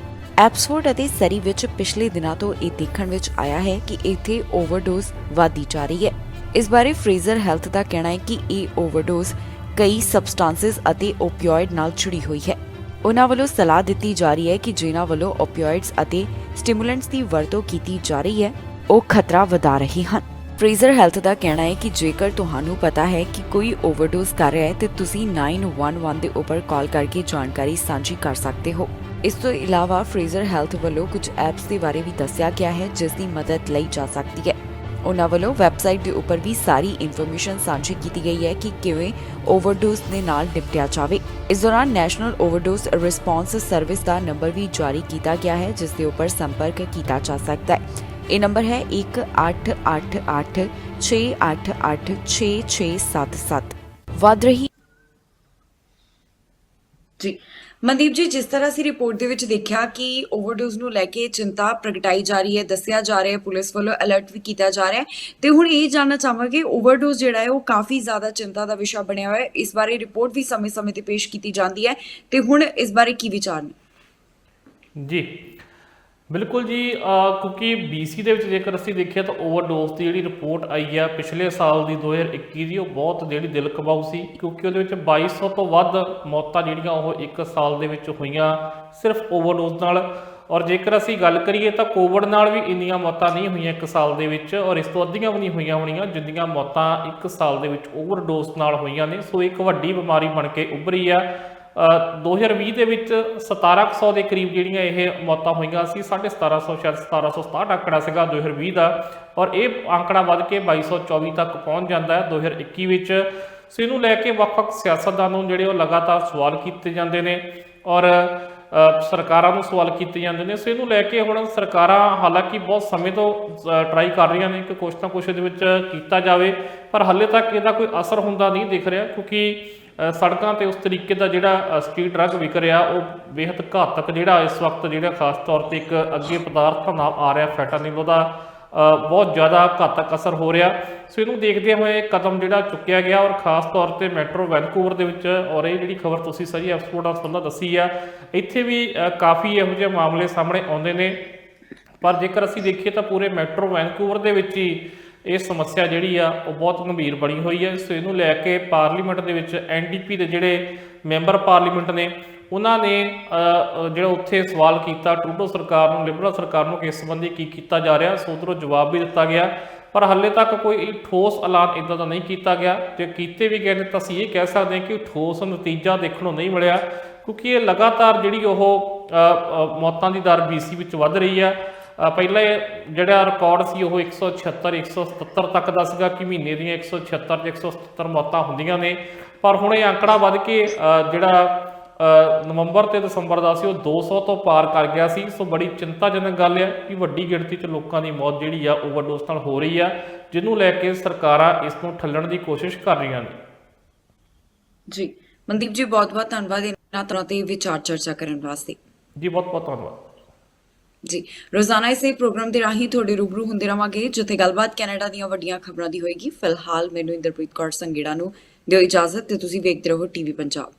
ਐਪਸਫੋਰਡ ਅਤੇ ਸਰੀ ਵਿੱਚ ਪਿਛਲੇ ਦਿਨਾਂ ਤੋਂ ਇਹ ਦੇਖਣ ਵਿੱਚ ਆਇਆ ਹੈ ਕਿ ਇੱਥੇ ਓਵਰਡੋਜ਼ ਵਧਦੀ ਜਾ ਰਹੀ ਹੈ। ਇਸ ਬਾਰੇ ਫਰੇਜ਼ਰ ਹੈਲਥ ਦਾ ਕਹਿਣਾ ਹੈ ਕਿ ਇਹ ਓਵਰਡੋਜ਼ ਕਈ ਸਬਸਟੈਂਸਸ ਅਤੇ ਓਪੀਓਇਡ ਨਾਲ ਜੁੜੀ ਹੋਈ ਹੈ। ਉਹਨਾਂ ਵੱਲੋਂ ਸਲਾਹ ਦਿੱਤੀ ਜਾ ਰਹੀ ਹੈ ਕਿ ਜਿਨ੍ਹਾਂ ਵੱਲੋਂ ਓਪੀਓਇਡਸ ਅਤੇ ਸਟਿਮੂਲੈਂਟਸ ਦੀ ਵਰਤੋਂ ਕੀਤੀ ਜਾ ਰਹੀ ਹੈ ਉਹ ਖਤਰਾ ਵਧਾ ਰਹੇ ਹਨ। ਫਰੇਜ਼ਰ ਹੈਲਥ ਦਾ ਕਹਿਣਾ ਹੈ ਕਿ ਜੇਕਰ ਤੁਹਾਨੂੰ ਪਤਾ ਹੈ ਕਿ ਕੋਈ ਓਵਰਡੋਜ਼ ਕਰ ਰਿਹਾ ਹੈ ਤੇ ਤੁਸੀਂ 911 ਦੇ ਉੱਪਰ ਕਾਲ ਕਰਕੇ ਜਾਣਕਾਰੀ ਸਾਂਝੀ ਕਰ ਸਕਦੇ ਹੋ। ਇਸ ਤੋਂ ਇਲਾਵਾ ਫਰੇਜ਼ਰ ਹੈਲਥ ਵੱਲੋਂ ਕੁਝ ਐਪਸ ਦੇ ਬਾਰੇ ਵੀ ਦੱਸਿਆ ਗਿਆ ਹੈ ਜਿਸ ਦੀ ਮਦਦ ਲਈ ਜਾ ਸਕਦੀ ਹੈ। ਉਹਨਾਂ ਵੱਲੋਂ ਵੈਬਸਾਈਟ ਦੇ ਉੱਪਰ ਵੀ ਸਾਰੀ ਇਨਫੋਰਮੇਸ਼ਨ ਸਾਂਝੀ ਕੀਤੀ ਗਈ ਹੈ ਕਿ ਕਿਵੇਂ ਓਵਰਡੋਜ਼ ਦੇ ਨਾਲ ਨਿਪਟਿਆ ਜਾਵੇ। ਇਸ ਦੌਰਾਨ ਨੈਸ਼ਨਲ ਓਵਰਡੋਜ਼ ਰਿਸਪੌਂਸ ਸਰਵਿਸ ਦਾ ਨੰਬਰ ਵੀ ਜਾਰੀ ਕੀਤਾ ਗਿਆ ਹੈ ਜਿਸ ਦੇ ਉੱਪਰ ਸੰਪਰਕ ਕੀਤਾ ਜਾ ਸਕਦਾ ਹੈ। ਇਹ ਨੰਬਰ ਹੈ 1888688677। ਵੱਧ ਰਹੀ ਜੀ ਮਨਦੀਪ ਜੀ, ਜਿਸ ਤਰ੍ਹਾਂ ਅਸੀਂ ਰਿਪੋਰਟ ਦੇ ਵਿੱਚ ਦੇਖਿਆ ਕਿ ਓਵਰਡੋਜ਼ ਨੂੰ ਲੈ ਕੇ ਚਿੰਤਾ ਪ੍ਰਗਟਾਈ ਜਾ ਰਹੀ ਹੈ, ਦੱਸਿਆ ਜਾ ਰਿਹਾ ਹੈ, ਪੁਲਿਸ ਵੱਲੋਂ ਅਲਰਟ ਵੀ ਕੀਤਾ ਜਾ ਰਿਹਾ ਹੈ ਤੇ ਹੁਣ ਇਹ ਜਾਣਨਾ ਚਾਹਾਂਗੇ ਓਵਰਡੋਜ਼ ਜਿਹੜਾ ਹੈ ਉਹ ਕਾਫੀ ਜ਼ਿਆਦਾ ਚਿੰਤਾ ਦਾ ਵਿਸ਼ਾ ਬਣਿਆ ਹੋਇਆ ਹੈ। ਇਸ ਬਾਰੇ ਰਿਪੋਰਟ ਵੀ ਸਮੇਂ-ਸਮੇਂ ਤੇ ਪੇਸ਼ ਕੀਤੀ ਜਾਂਦੀ ਹੈ ਤੇ ਹੁਣ ਇਸ ਬਾਰੇ ਕੀ ਵਿਚਾਰ ਨੇ? ਜੀ ਬਿਲਕੁਲ ਜੀ, ਕਿਉਂਕਿ BC ਦੇ ਵਿੱਚ ਜੇਕਰ ਅਸੀਂ ਦੇਖਿਆ ਤਾਂ ਓਵਰਡੋਜ਼ ਦੀ ਜਿਹੜੀ ਰਿਪੋਰਟ ਆਈ ਆ ਪਿਛਲੇ ਸਾਲ ਦੀ 2021 ਦੀ, ਉਹ ਬਹੁਤ ਜਿਹੜੀ ਦਿਲ ਕਬਾਊ ਸੀ ਕਿਉਂਕਿ ਉਹਦੇ ਵਿੱਚ 2200 ਤੋਂ ਵੱਧ ਮੌਤਾਂ ਜਿਹੜੀਆਂ ਉਹ ਇੱਕ ਸਾਲ ਦੇ ਵਿੱਚ ਹੋਈਆਂ ਸਿਰਫ ਓਵਰਡੋਜ਼ ਨਾਲ। ਔਰ ਜੇਕਰ ਅਸੀਂ ਗੱਲ ਕਰੀਏ ਤਾਂ ਕੋਵਿਡ ਨਾਲ ਵੀ ਇੰਨੀਆਂ ਮੌਤਾਂ ਨਹੀਂ ਹੋਈਆਂ ਇੱਕ ਸਾਲ ਦੇ ਵਿੱਚ ਔਰ ਇਸ ਤੋਂ ਅੱਧੀਆਂ ਵੀ ਨਹੀਂ ਹੋਈਆਂ ਹੋਣੀਆਂ ਜਿੰਨੀਆਂ ਮੌਤਾਂ ਇੱਕ ਸਾਲ ਦੇ ਵਿੱਚ ਓਵਰਡੋਜ਼ ਨਾਲ ਹੋਈਆਂ ਨੇ। ਸੋ ਇੱਕ ਵੱਡੀ ਬਿਮਾਰੀ ਬਣ ਕੇ ਉੱਭਰੀ ਆ। 2020 ਦੇ ਵਿੱਚ 1700 ਦੇ ਕਰੀਬ ਜਿਹੜੀਆਂ ਇਹ ਮੌਤਾਂ ਹੋਈਆਂ ਸੀ, 1750 ਸ਼ਾਇਦ 1767 ਆંકੜਾ ਸੀਗਾ 2020 ਦਾ ਔਰ ਇਹ ਆંકੜਾ ਵੱਧ ਕੇ 2224 ਤੱਕ ਪਹੁੰਚ ਜਾਂਦਾ ਹੈ 2021 ਵਿੱਚ। ਸੋ ਇਹਨੂੰ ਲੈ ਕੇ ਵੱਖ-ਵੱਖ ਸਿਆਸਤਦਾਨਾਂ ਨੂੰ ਜਿਹੜੇ ਉਹ ਲਗਾਤਾਰ ਸਵਾਲ ਕੀਤੇ ਜਾਂਦੇ ਨੇ ਔਰ ਸਰਕਾਰਾਂ ਨੂੰ ਸਵਾਲ ਕੀਤੇ ਜਾਂਦੇ ਨੇ। ਸੋ ਇਹਨੂੰ ਲੈ ਕੇ ਹੁਣ ਸਰਕਾਰਾਂ ਹਾਲਾਂਕਿ ਬਹੁਤ ਸਮੇਂ ਤੋਂ ਟਰਾਈ ਕਰ ਰਹੀਆਂ ਨੇ ਕਿ ਕੁਛ ਨਾ ਕੁਛ ਇਹਦੇ ਵਿੱਚ ਕੀਤਾ ਜਾਵੇ, ਪਰ ਹਾਲੇ ਤੱਕ ਇਹਦਾ ਕੋਈ ਅਸਰ ਹੁੰਦਾ ਨਹੀਂ ਦਿਖ ਰਿਹਾ ਕਿਉਂਕਿ ਸੜਕਾਂ ਤੇ ਉਸ ਤਰੀਕੇ ਦਾ ਜਿਹੜਾ ਸਟਰੀਟ ਡਰੱਗ ਵਿਕ ਰਿਹਾ ਉਹ ਬੇਹੱਦ ਘਾਤਕ ਜਿਹੜਾ ਇਸ ਵਕਤ ਜਿਹੜਾ ਖਾਸ ਤੌਰ ਤੇ ਇੱਕ ਅੱਗੇ ਪਦਾਰਥ ਨਾਲ ਆ ਰਿਹਾ ਫੈਂਟਾਨਿਲ, ਉਹਦਾ ਬਹੁਤ ਜ਼ਿਆਦਾ ਘਾਤਕ ਅਸਰ ਹੋ ਰਿਹਾ। ਸੋ ਇਹਨੂੰ ਦੇਖਦੇ ਹੋਏ ਕਦਮ ਜਿਹੜਾ ਚੁੱਕਿਆ ਗਿਆ ਔਰ ਖਾਸ ਤੌਰ ਤੇ ਮੈਟਰੋ ਵੈਨਕੂਵਰ ਦੇ ਵਿੱਚ, ਔਰ ਇਹ ਜਿਹੜੀ ਖਬਰ ਤੁਸੀਂ ਸਰੀ ਐਪਸਫੋਰਡ ਨਾਲ ਸੰਬੰਧਿਤ ਦੱਸੀ ਆ, ਇੱਥੇ ਵੀ ਕਾਫੀ ਇਹੋ ਜਿਹੇ ਮਾਮਲੇ ਸਾਹਮਣੇ ਆਉਂਦੇ ਨੇ। ਪਰ ਜੇਕਰ ਅਸੀਂ ਦੇਖੀਏ ਤਾਂ ਪੂਰੇ ਮੈਟਰੋ ਵੈਨਕੂਵਰ ਦੇ ਵਿੱਚ ਹੀ ਇਹ ਸਮੱਸਿਆ ਜਿਹੜੀ ਆ ਉਹ ਬਹੁਤ ਗੰਭੀਰ ਬਣੀ ਹੋਈ ਹੈ। ਸੋ ਇਹਨੂੰ ਲੈ ਕੇ ਪਾਰਲੀਮੈਂਟ ਦੇ ਵਿੱਚ NDP ਦੇ ਜਿਹੜੇ ਮੈਂਬਰ ਪਾਰਲੀਮੈਂਟ ਨੇ ਉਹਨਾਂ ਨੇ ਜਿਹੜਾ ਉੱਥੇ ਸਵਾਲ ਕੀਤਾ ਟਰੂਡੋ ਸਰਕਾਰ ਨੂੰ, ਲਿਬਰਲ ਸਰਕਾਰ ਨੂੰ ਕਿ ਇਸ ਸੰਬੰਧੀ ਕੀ ਕੀਤਾ ਜਾ ਰਿਹਾ। ਸੋ ਉੱਧਰੋਂ ਜਵਾਬ ਵੀ ਦਿੱਤਾ ਗਿਆ ਪਰ ਹਾਲੇ ਤੱਕ ਕੋਈ ਠੋਸ ਐਲਾਨ ਇੱਦਾਂ ਦਾ ਨਹੀਂ ਕੀਤਾ ਗਿਆ। ਜੇ ਕੀਤੇ ਵੀ ਗਏ ਨੇ ਤਾਂ ਅਸੀਂ ਇਹ ਕਹਿ ਸਕਦੇ ਹਾਂ ਕਿ ਠੋਸ ਨਤੀਜਾ ਦੇਖਣ ਨੂੰ ਨਹੀਂ ਮਿਲਿਆ ਕਿਉਂਕਿ ਇਹ ਲਗਾਤਾਰ ਜਿਹੜੀ ਉਹ ਮੌਤਾਂ ਦੀ ਦਰ BC ਵਿੱਚ ਵੱਧ ਰਹੀ ਆ। ਪਹਿਲਾਂ ਜਿਹੜਾ ਰਿਕਾਰਡ ਸੀ ਉਹ 176 177 ਤੱਕ ਦਾ ਸੀਗਾ ਕਿ ਮਹੀਨੇ ਦੀਆਂ 176 ਤੇ 177 ਮੌਤਾਂ ਹੁੰਦੀਆਂ ਨੇ, ਪਰ ਹੁਣ ਇਹ ਆંકੜਾ ਵੱਧ ਕੇ ਜਿਹੜਾ ਨਵੰਬਰ ਤੇ ਦਸੰਬਰ ਦਾ ਸੀ ਉਹ 200 ਤੋਂ ਪਾਰ ਕਰ ਗਿਆ ਸੀ। ਸੋ ਬੜੀ ਚਿੰਤਾਜਨਕ ਗੱਲ ਹੈ ਕਿ ਵੱਡੀ ਗਿਣਤੀ 'ਚ ਲੋਕਾਂ ਦੀ ਮੌਤ ਜਿਹੜੀ ਆ ਓਵਰਡੋਜ਼ ਨਾਲ ਹੋ ਰਹੀ ਆ, ਜਿਹਨੂੰ ਲੈ ਕੇ ਸਰਕਾਰਾਂ ਇਸ ਨੂੰ ਠੱਲਣ ਦੀ ਕੋਸ਼ਿਸ਼ ਕਰ ਰਹੀਆਂ ਨੇ। ਜੀ ਮਨਦੀਪ ਜੀ, ਬਹੁਤ ਬਹੁਤ ਧੰਨਵਾਦ ਇਹਨਾਂ ਤਰ੍ਹਾਂ ਤੇ ਵਿਚਾਰ ਚਰਚਾ ਕਰਨ ਵਾਸਤੇ। ਜੀ ਬਹੁਤ ਬਹੁਤ ਧੰਨਵਾਦ। ਜੀ ਰੋਜ਼ਾਨਾ ਇਸੇ ਪ੍ਰੋਗਰਾਮ ਦੇ ਰਾਹੀਂ ਤੁਹਾਡੇ ਰੂਬਰੂ ਹੁੰਦੇ ਰਵਾਂਗੇ ਜਿੱਥੇ ਗੱਲਬਾਤ ਕੈਨੇਡਾ ਦੀਆਂ ਵੱਡੀਆਂ ਖਬਰਾਂ ਦੀ ਹੋਏਗੀ। ਫਿਲਹਾਲ ਮੈਨੂੰ ਇੰਦਰਪ੍ਰੀਤ ਕੌਰ ਸੰਗੇੜਾ ਨੂੰ ਦਿਓ ਇਜਾਜ਼ਤ ਤੇ ਤੁਸੀਂ ਵੇਖਦੇ ਰਹੋ ਟੀਵੀ ਪੰਜਾਬ।